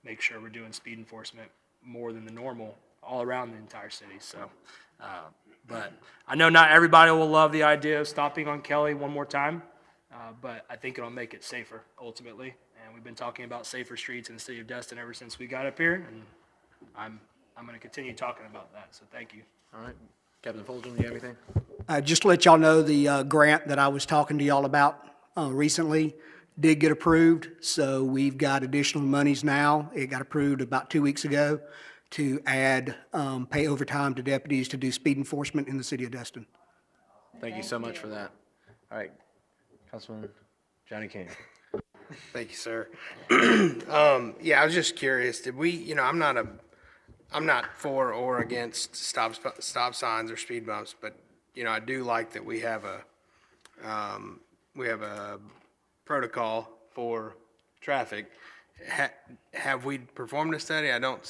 make sure we're doing speed enforcement more than the normal all around the entire city. So, but I know not everybody will love the idea of stopping on Kelly one more time, but I think it'll make it safer ultimately. And we've been talking about safer streets in the city of Destin ever since we got up here, and I'm going to continue talking about that. So thank you. All right, Captain Fulton, do you have anything? Just to let y'all know, the grant that I was talking to y'all about recently did get approved, so we've got additional monies now. It got approved about 2 weeks ago to add, pay overtime to deputies to do speed enforcement in the city of Destin. Thank you so much for that. All right, Councilman Johnny King. Thank you, sir. Yeah, I was just curious, did we, I'm not for or against stop signs or speed bumps, but, I do like that we have a protocol for traffic. Have we performed a study? I don't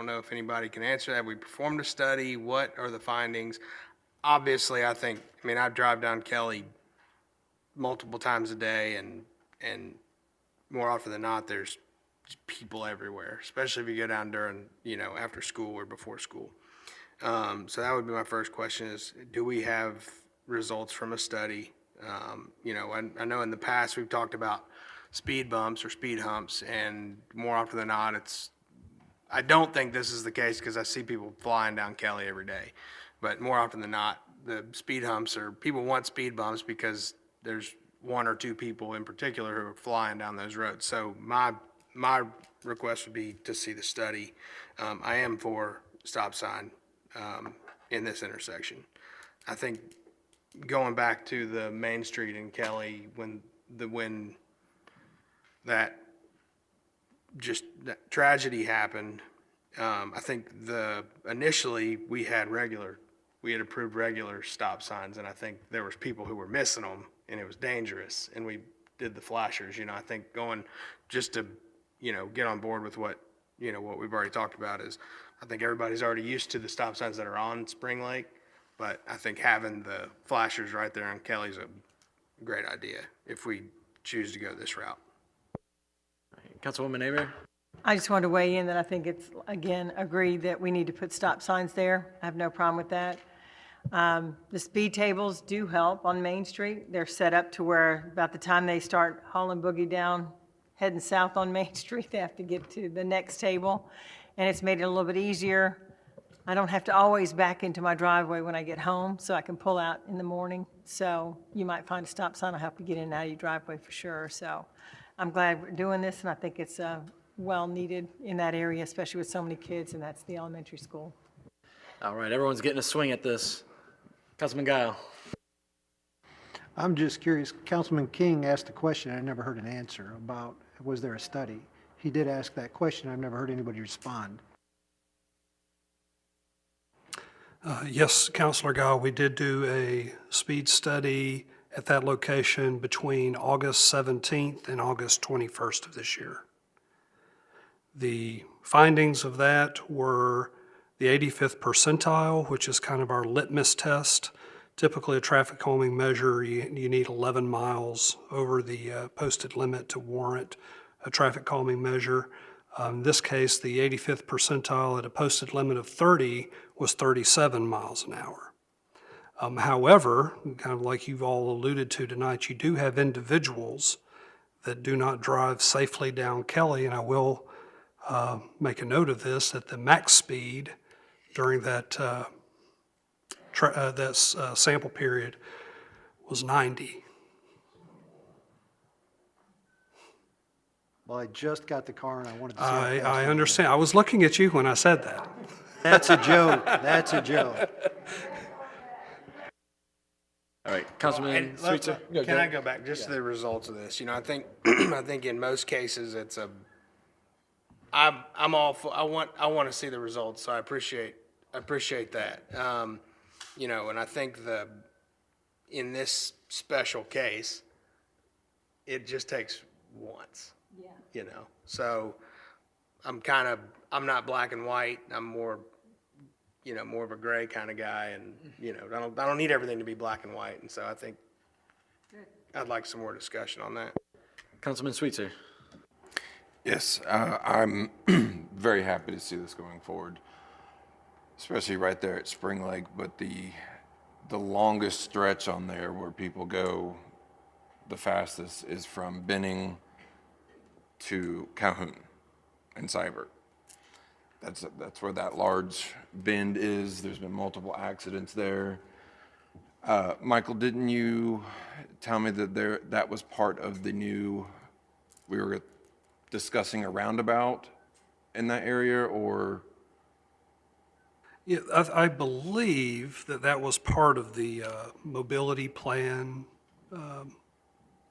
know if anybody can answer that. Have we performed a study? What are the findings? Obviously, I drive down Kelly multiple times a day, and more often than not, there's people everywhere, especially if you go down during, after school or before school. So that would be my first question is, do we have results from a study? I know in the past we've talked about speed bumps or speed humps, and more often than not, I don't think this is the case because I see people flying down Kelly every day, but more often than not, the speed humps people want speed bumps because there's one or two people in particular who are flying down those roads. So my request would be to see the study. I am for stop sign in this intersection. I think going back to the Main Street in Kelly, when that tragedy happened, I think initially we had approved regular stop signs, and I think there was people who were missing them, and it was dangerous, and we did the flashers. I think going just to get on board with what we've already talked about is, I think everybody's already used to the stop signs that are on Spring Lake. But I think having the flashers right there on Kelly's a great idea if we choose to go this route. Councilwoman Aber? I just want to weigh in that I think it's, again, agreed that we need to put stop signs there. I have no problem with that. The speed tables do help on Main Street. They're set up to where about the time they start hauling boogie down, heading south on Main Street, they have to get to the next table. And it's made it a little bit easier. I don't have to always back into my driveway when I get home, so I can pull out in the morning. So you might find a stop sign will help you get in and out of your driveway for sure. So I'm glad we're doing this, and I think it's well needed in that area, especially with so many kids, and that's the elementary school. All right, everyone's getting a swing at this. Councilman Guile? I'm just curious, Councilman King asked a question I never heard an answer about, was there a study? He did ask that question, I've never heard anybody respond. Yes, Councilor Guile, we did do a speed study at that location between August 17th and August 21st of this year. The findings of that were the 85th percentile, which is kind of our litmus test. Typically, a traffic calming measure, you need 11 miles over the posted limit to warrant a traffic calming measure. In this case, the 85th percentile at a posted limit of 30 was 37 miles an hour. However, kind of like you've all alluded to tonight, you do have individuals that do not drive safely down Kelly, and I will make a note of this, that the max speed during that sample period was 90. Well, I just got the car and I wanted to see how fast I it understand. I was looking at you when I said that. went. That's a joke, that's a joke. All right, Councilman And Sweetser? Can I go back just to the results of this? You know, I think, I think in most cases, it's a, I'm all for, I want to see the results, so I appreciate that. You know, and I think in this special case, it just takes once. Yeah. You know, so I'm not black and white. I'm more, you know, more of a gray kind of guy, and, you know, I don't need everything to be black and white, and so I think I'd like some more discussion on that. Councilman Sweetser? Yes, I'm very happy to see this going forward, especially right there at Spring Lake, but the longest stretch on there where people go the fastest is from Benning to Calhoun and Seibert. That's where that large bend is. There's been multiple accidents there. Michael, didn't you tell me that that was part of the new, we were discussing a roundabout in that area, or? Yeah, I believe that was part of the mobility plan. It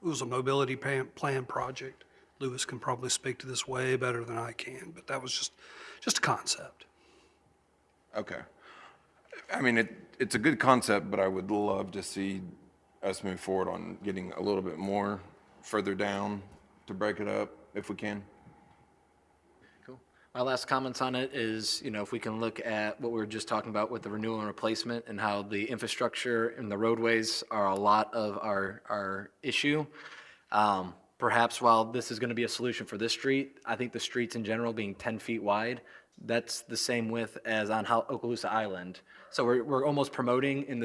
was a mobility plan project. Lewis can probably speak to this way better than I can, but that was just a concept. Okay. I mean, it's a good concept, but I would love to see us move forward on getting a little bit more further down to break it up if we can. Cool. My last comments on it is, you know, if we can look at what we were just talking about with the renewal and replacement and how the infrastructure and the roadways are a lot of our issue. Perhaps while this is going to be a solution for this street, I think the streets in general being 10 feet wide, that's the same width as on Okaloosa Island. So we're almost promoting in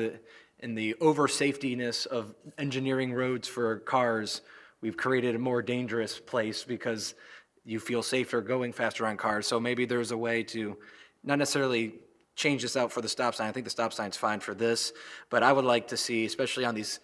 the over safetyness of engineering roads for cars. We've created a more dangerous place because you feel safer going faster on cars. So maybe there's a way to not necessarily change this out for the stop sign. I think the stop sign's fine for this, but I would like to see, especially on these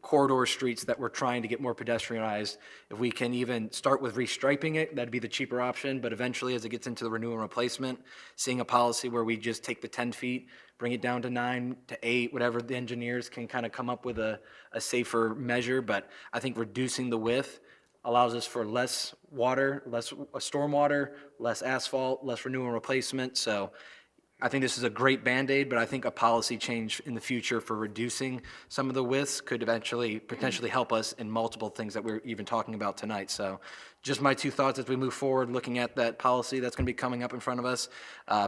corridor streets that we're trying to get more pedestrianized, if we can even start with restriping it, that'd be the cheaper option, but eventually as it gets into the renewal and replacement, seeing a policy where we just take the 10 feet, bring it down to 9 to 8, whatever the engineers can kind of come up with a safer measure, but I think reducing the width allows us for less water, less storm water, less asphalt, less renewal and replacement, so I think this is a great Band-Aid, but I think a policy change in the future for reducing some of the widths could eventually, potentially help us in multiple things that we're even talking about tonight. So just my two thoughts as we move forward, looking at that policy that's going to be coming up in front of us.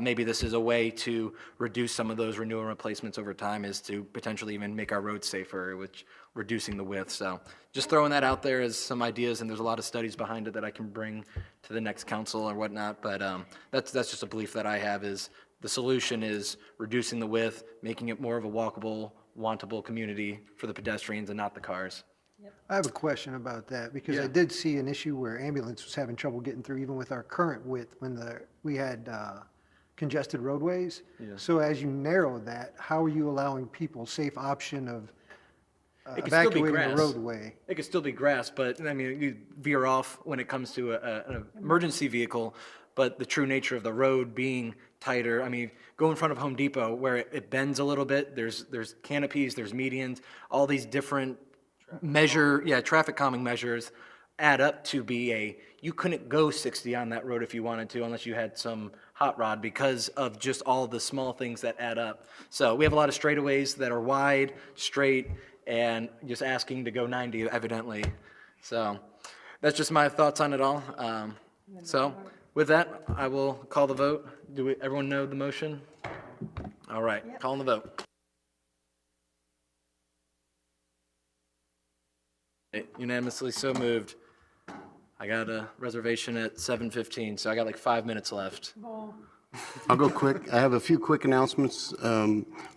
Maybe this is a way to reduce some of those renewal replacements over time, is to potentially even make our roads safer, which reducing the width. So just throwing that out there as some ideas, and there's a lot of studies behind it that I can bring to the next council or whatnot. But that's just a belief that I have, is the solution is reducing the width, making it more of a walkable, wantable community for the pedestrians and not the cars. I have a question about that, because I did see an issue where ambulance was having trouble getting through even with our current width when we had congested roadways. Yeah. So as you narrow that, how are you allowing people safe option of It could still be evacuating grass. the roadway? It could still be grass, but I mean, you veer off when it comes to an emergency vehicle, but the true nature of the road being tighter. I mean, go in front of Home Depot where it bends a little bit. There's canopies, there's medians, all these different traffic calming measures add up to be you couldn't go 60 on that road if you wanted to, unless you had some hot rod, because of just all the small things that add up. So we have a lot of straightaways that are wide, straight, and just asking to go 90 evidently. So that's just my thoughts on it all. So with that, I will call the vote. Everyone know the motion? All right, calling the vote. Unanimously so moved. I got a reservation at 7:15, so I got like 5 minutes left. I'll go quick. I have a few quick announcements.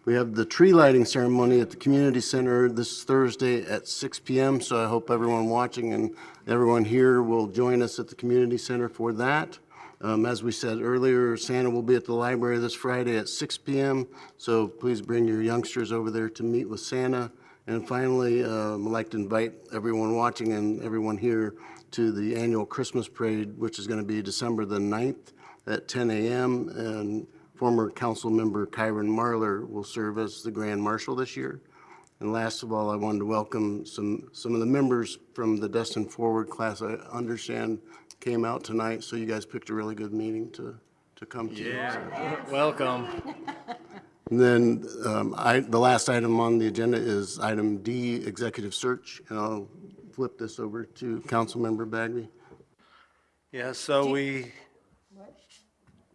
We have the tree lighting ceremony at the community center this Thursday at 6 p.m. So I hope everyone watching and everyone here will join us at the community center for that. As we said earlier, Santa will be at the library this Friday at 6 p.m. So please bring your youngsters over there to meet with Santa. And finally, I'd like to invite everyone watching and everyone here to the annual Christmas parade, which is going to be December the 9th at 10 a.m. And former council member Kyron Marler will serve as the Grand Marshal this year. And last of all, I wanted to welcome some of the members from the Destin Forward class. I understand came out tonight, so you guys picked a really good meeting to come to. Yeah, welcome. And then the last item on the agenda is item D, executive search, and I'll flip this over to Councilmember Bagby. Yeah, so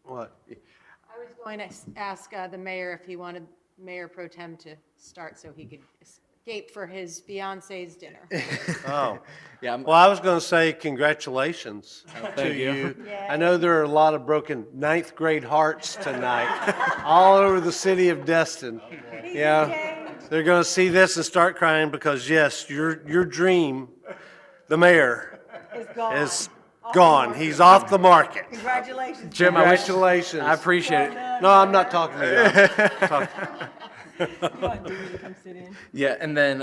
what? I was going to ask the mayor if he wanted Mayor Pro Tem to start so he could escape for his fiance's dinner. Oh, Yeah, well, I was going to say congratulations to thank you. you. I know there are a lot of broken ninth grade hearts tonight all over the city of Destin. Yeah, they're going to see this and start crying because, yes, your dream, the mayor, is gone. He's off the market. Congratulations. Jim, Congratulations. I appreciate it. No, I'm not talking to you. You want Dewey to come sit in? Yeah, and then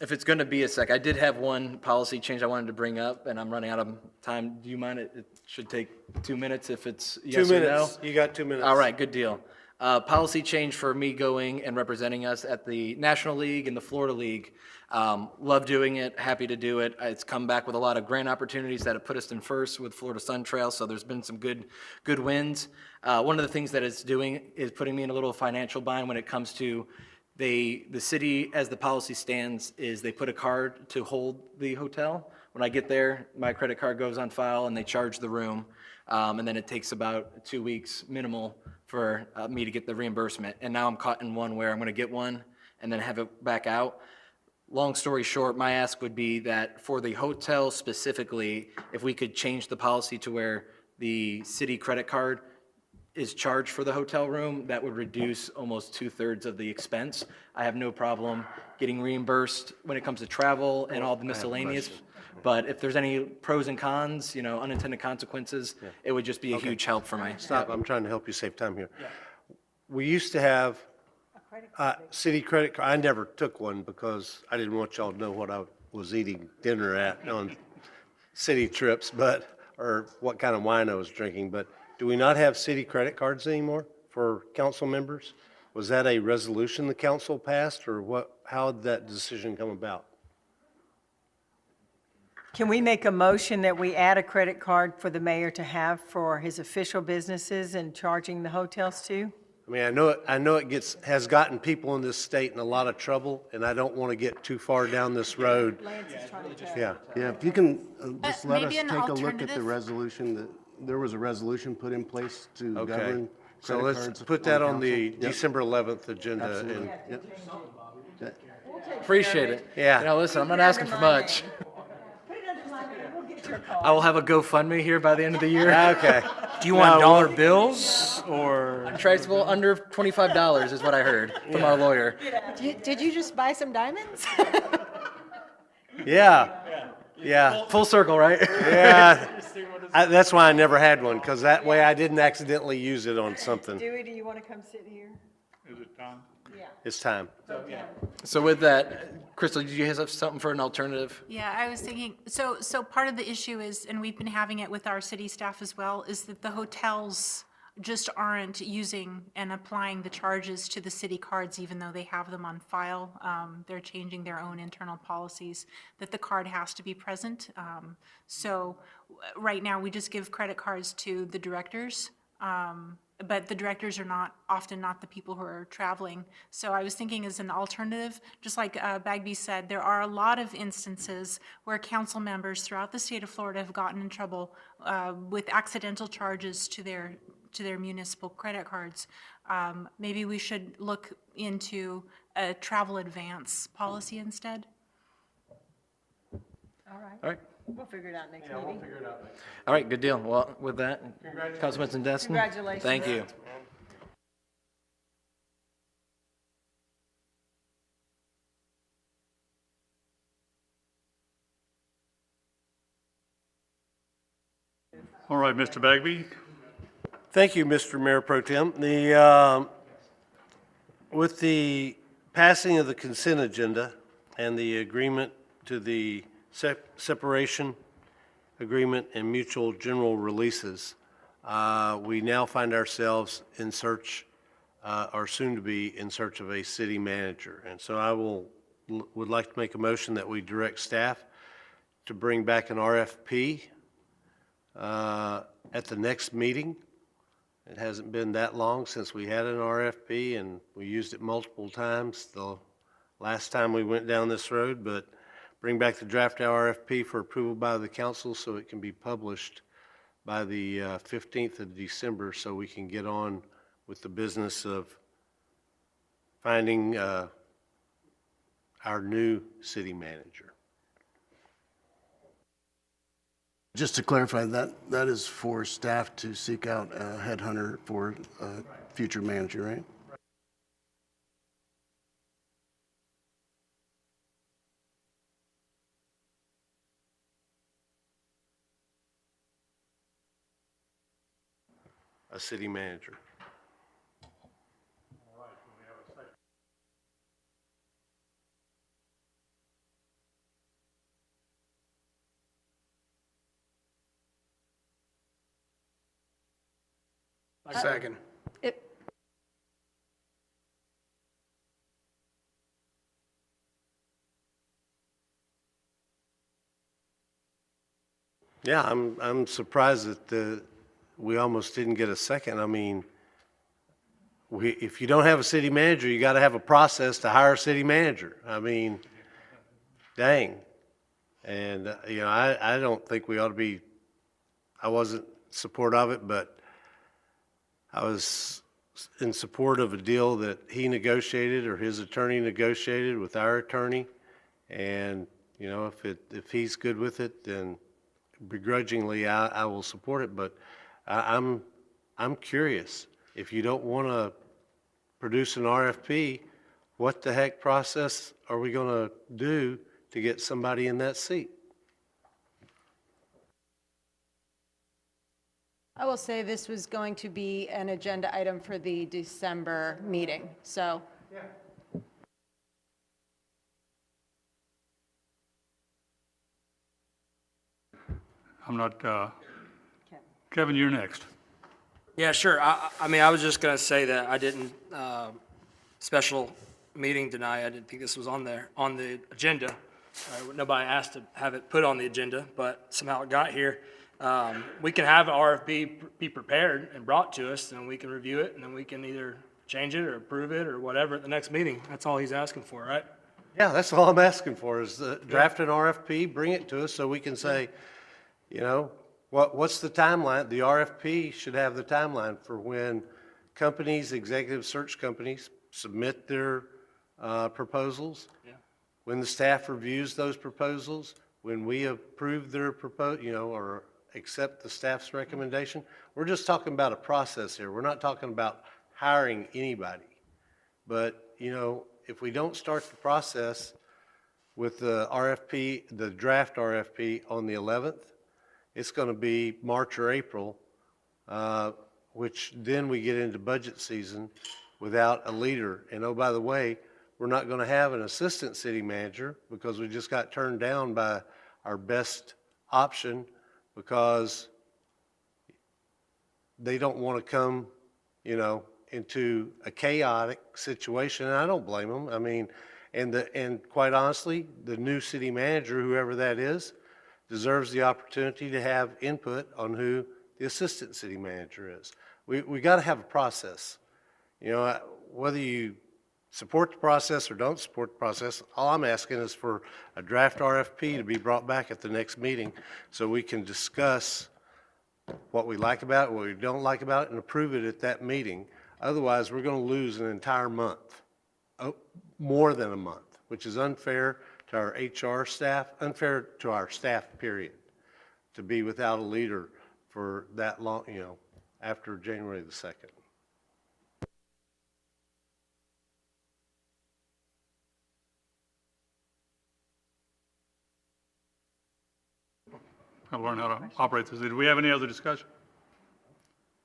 if it's going to be a sec, I did have one policy change I wanted to bring up, and I'm running out of time. Do you mind? It should take 2 minutes if it's yes 2 or no. minutes. You got 2 minutes. All right, good deal. Policy change for me going and representing us at the National League and the Florida League. Love doing it, happy to do it. It's come back with a lot of grant opportunities that have put us in first with Florida Sun Trail, so there's been some good wins. One of the things that it's doing is putting me in a little financial bind when it comes to the city, as the policy stands, is they put a card to hold the hotel. When I get there, my credit card goes on file and they charge the room. And then it takes about 2 weeks minimal for me to get the reimbursement. And now I'm caught in one where I'm gonna get one and then have it back out. Long story short, my ask would be that for the hotel specifically, if we could change the policy to where the city credit card is charged for the hotel room, that would reduce almost 2/3 of the expense. I have no problem getting reimbursed when it comes to travel and all the miscellaneous. But if there's any pros and cons, unintended consequences, it would just be a huge help for me. Stop, I'm trying to help you save time here. We used to have city credit card. I never took one because I didn't want y'all to know what I was eating dinner at on city trips, or what kind of wine I was drinking. But do we not have city credit cards anymore for council members? Was that a resolution the council passed, or what? How did that decision come about? Can we make a motion that we add a credit card for the mayor to have for his official businesses and charging the hotels too? I mean, I know it has gotten people in this state in a lot of trouble, and I don't want to get too far down this road. Lance is trying to tell. Yeah. Yeah, if you can just let us maybe an take a look at the alternative? resolution, that there was a resolution put in place to Okay. govern So credit let's cards put that on council. the Yep. December 11th agenda. Absolutely. And Yep. Appreciate it. Yeah. You know, listen, I'm not asking for much. Put it under my name, we'll get your call. I will have a GoFundMe here by the end of the year. Okay. Do you want No, dollar bills or? Traceable under $25 is what I heard from our lawyer. Did you just buy some diamonds? Yeah. Yeah. Full circle, right? Yeah. That's why I never had one, because that way I didn't accidentally use it on something. Dewey, do you want to come sit here? Is it time? Yeah. It's time. So with that, Crystal, did you have something for an alternative? Yeah, I was thinking, so part of the issue is, and we've been having it with our city staff as well, is that the hotels just aren't using and applying the charges to the city cards, even though they have them on file. They're changing their own internal policies that the card has to be present. So right now, we just give credit cards to the directors. But the directors are often not the people who are traveling. So I was thinking as an alternative, just like Bagby said, there are a lot of instances where council members throughout the state of Florida have gotten in trouble with accidental charges to their municipal credit cards. Maybe we should look into a travel advance policy instead. All right. All right. We'll figure it out next meeting. All right, good deal. Well, with that, Councilman Destin. Congratulations. Thank you. All right, Mr. Bagby. Thank you, Mr. Mayor Pro Tem. With the passing of the consent agenda and the agreement to the separation agreement and mutual general releases, we now find ourselves in search, or soon to be in search of a city manager. And so I would like to make a motion that we direct staff to bring back an RFP at the next meeting. It hasn't been that long since we had an RFP, and we used it multiple times the last time we went down this road, but bring back the draft RFP for approval by the council so it can be published by the 15th of December, so we can get on with the business of finding our new city manager. Just to clarify, that is for staff to seek out a headhunter for a future manager, right? A city manager. Second. Yeah, I'm surprised that we almost didn't get a second. I mean, if you don't have a city manager, you got to have a process to hire a city manager. I mean, dang. And, you know, I don't think we ought to be, I wasn't in support of it, but I was in support of a deal that he negotiated or his attorney negotiated with our attorney. And, you know, if he's good with it, then begrudgingly I will support it. But I'm curious, if you don't want to produce an RFP, what the heck process are we going to do to get somebody in that seat? I will say this was going to be an agenda item for the December meeting, so. I'm not, Kevin, you're next. Yeah, sure. I mean, I was just going to say that I didn't, special meeting tonight, I didn't think this was on the agenda. Nobody asked to have it put on the agenda, but somehow it got here. We can have an RFP be prepared and brought to us, and we can review it, and then we can either change it or approve it or whatever at the next meeting. That's all he's asking for, right? Yeah, that's all I'm asking for is draft an RFP, bring it to us so we can say, you know, what's the timeline? The RFP should have the timeline for when companies, executive search companies, submit their proposals. Yeah. When the staff reviews those proposals, when we approve their or accept the staff's recommendation. We're just talking about a process here. We're not talking about hiring anybody. But, you know, if we don't start the process with the RFP, the draft RFP on the 11th, it's going to be March or April, which then we get into budget season without a leader. And oh, by the way, we're not going to have an assistant city manager because we just got turned down by our best option because they don't want to come, you know, into a chaotic situation, and I don't blame them. I mean, and quite honestly, the new city manager, whoever that is, deserves the opportunity to have input on who the assistant city manager is. We got to have a process. You know, whether you support the process or don't support the process, all I'm asking is for a draft RFP to be brought back at the next meeting so we can discuss what we like about it, what we don't like about it, and approve it at that meeting. Otherwise, we're going to lose an entire month, more than a month, which is unfair to our HR staff, unfair to our staff, period, to be without a leader for that long, you know, after January the 2nd. Got to learn how to operate this. Do we have any other discussion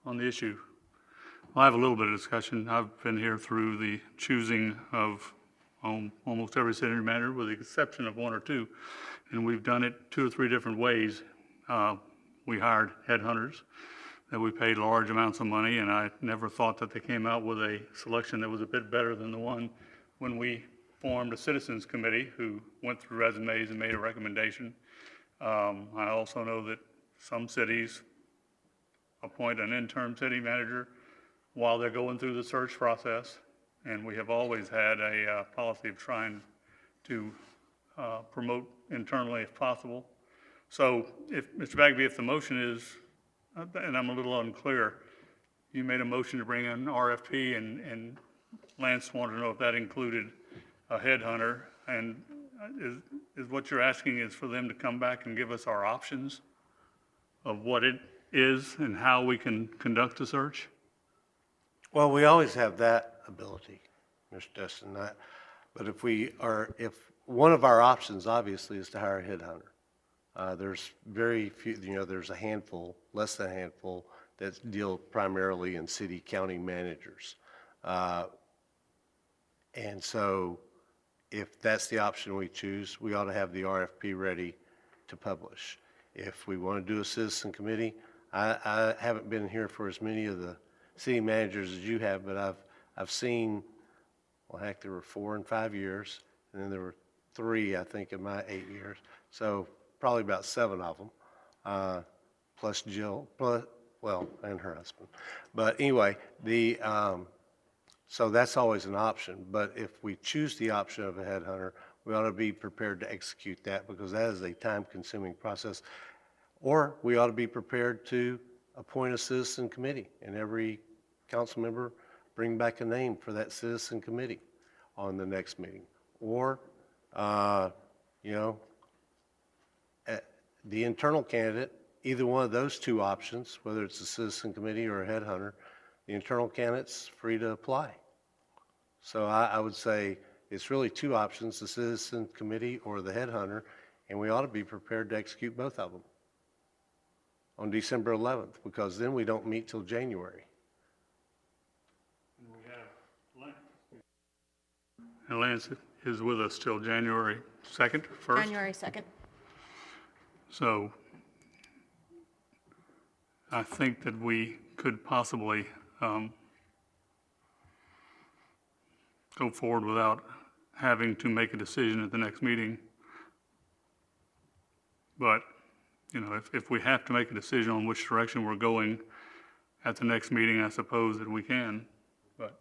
on the issue? Well, I have a little bit of discussion. I've been here through the choosing of almost every city manager with the exception of one or two, and we've done it 2 or 3 different ways. We hired headhunters that we paid large amounts of money, and I never thought that they came out with a selection that was a bit better than the one when we formed a citizens committee who went through resumes and made a recommendation. I also know that some cities appoint an interim city manager while they're going through the search process, and we have always had a policy of trying to promote internally if possible. So if, Mr. Bagby, if the motion is, and I'm a little unclear, you made a motion to bring in an RFP, and Lance wanted to know if that included a headhunter, and is what you're asking is for them to come back and give us our options of what it is and how we can conduct the search? Well, we always have that ability, Mr. Destin. But if one of our options obviously is to hire a headhunter. There's very few, you know, there's a handful, less than a handful, that deal primarily in city, county managers. And so if that's the option we choose, we ought to have the RFP ready to publish. If we want to do a citizen committee, I haven't been here for as many of the city managers as you have, but I've seen, well, heck, there were 4 and 5 years, and then there were 3, I think, in my 8 years. So probably about 7 of them, plus Jill, and her husband. But anyway, so that's always an option. But if we choose the option of a headhunter, we ought to be prepared to execute that because that is a time-consuming process. Or we ought to be prepared to appoint a citizen committee, and every council member bring back a name for that citizen committee on the next meeting. Or, you know, the internal candidate, either one of those 2 options, whether it's a citizen committee or a headhunter, the internal candidate's free to apply. So I would say it's really 2 options, the citizen committee or the headhunter, and we ought to be prepared to execute both of them on December 11th, because then we don't meet till January. And Lance is with us till January 2nd, 1st? January 2nd. So I think that we could possibly go forward without having to make a decision at the next meeting. But, you know, if we have to make a decision on which direction we're going at the next meeting, I suppose that we can. But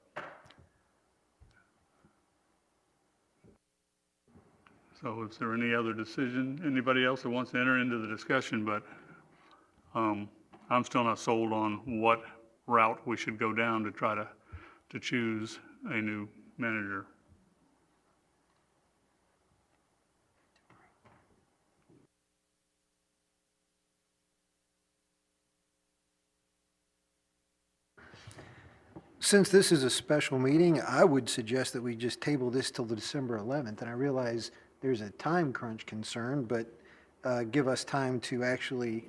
So is there any other decision, anybody else that wants to enter into the discussion? But I'm still not sold on what route we should go down to try to choose a new manager. Since this is a special meeting, I would suggest that we just table this till the December 11th. And I realize there's a time crunch concern, but give us time to actually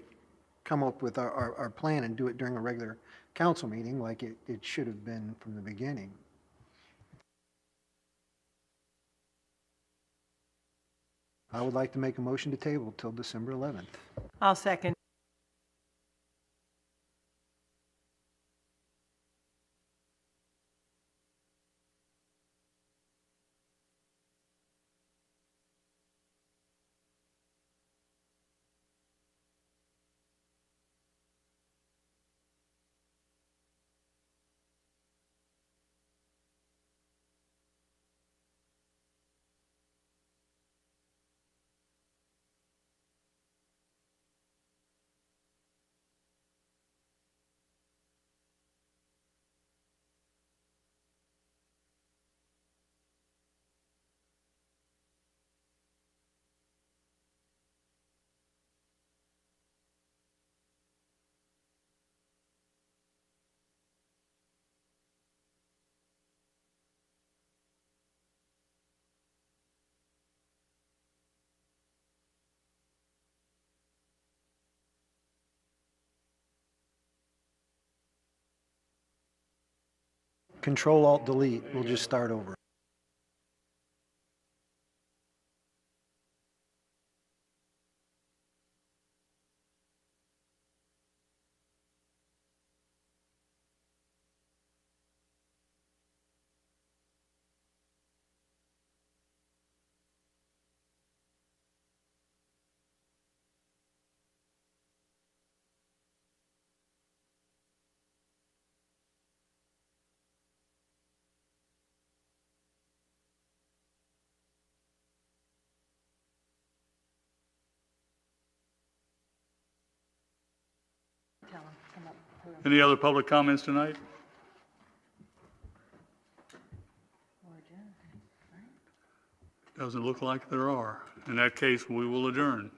come up with our plan and do it during a regular council meeting like it should have been from the beginning. I would like to make a motion to table till December 11th. I'll second. Control-Alt-Delete, we'll just start over. Any other public comments tonight? Doesn't look like there are. In that case, we will adjourn.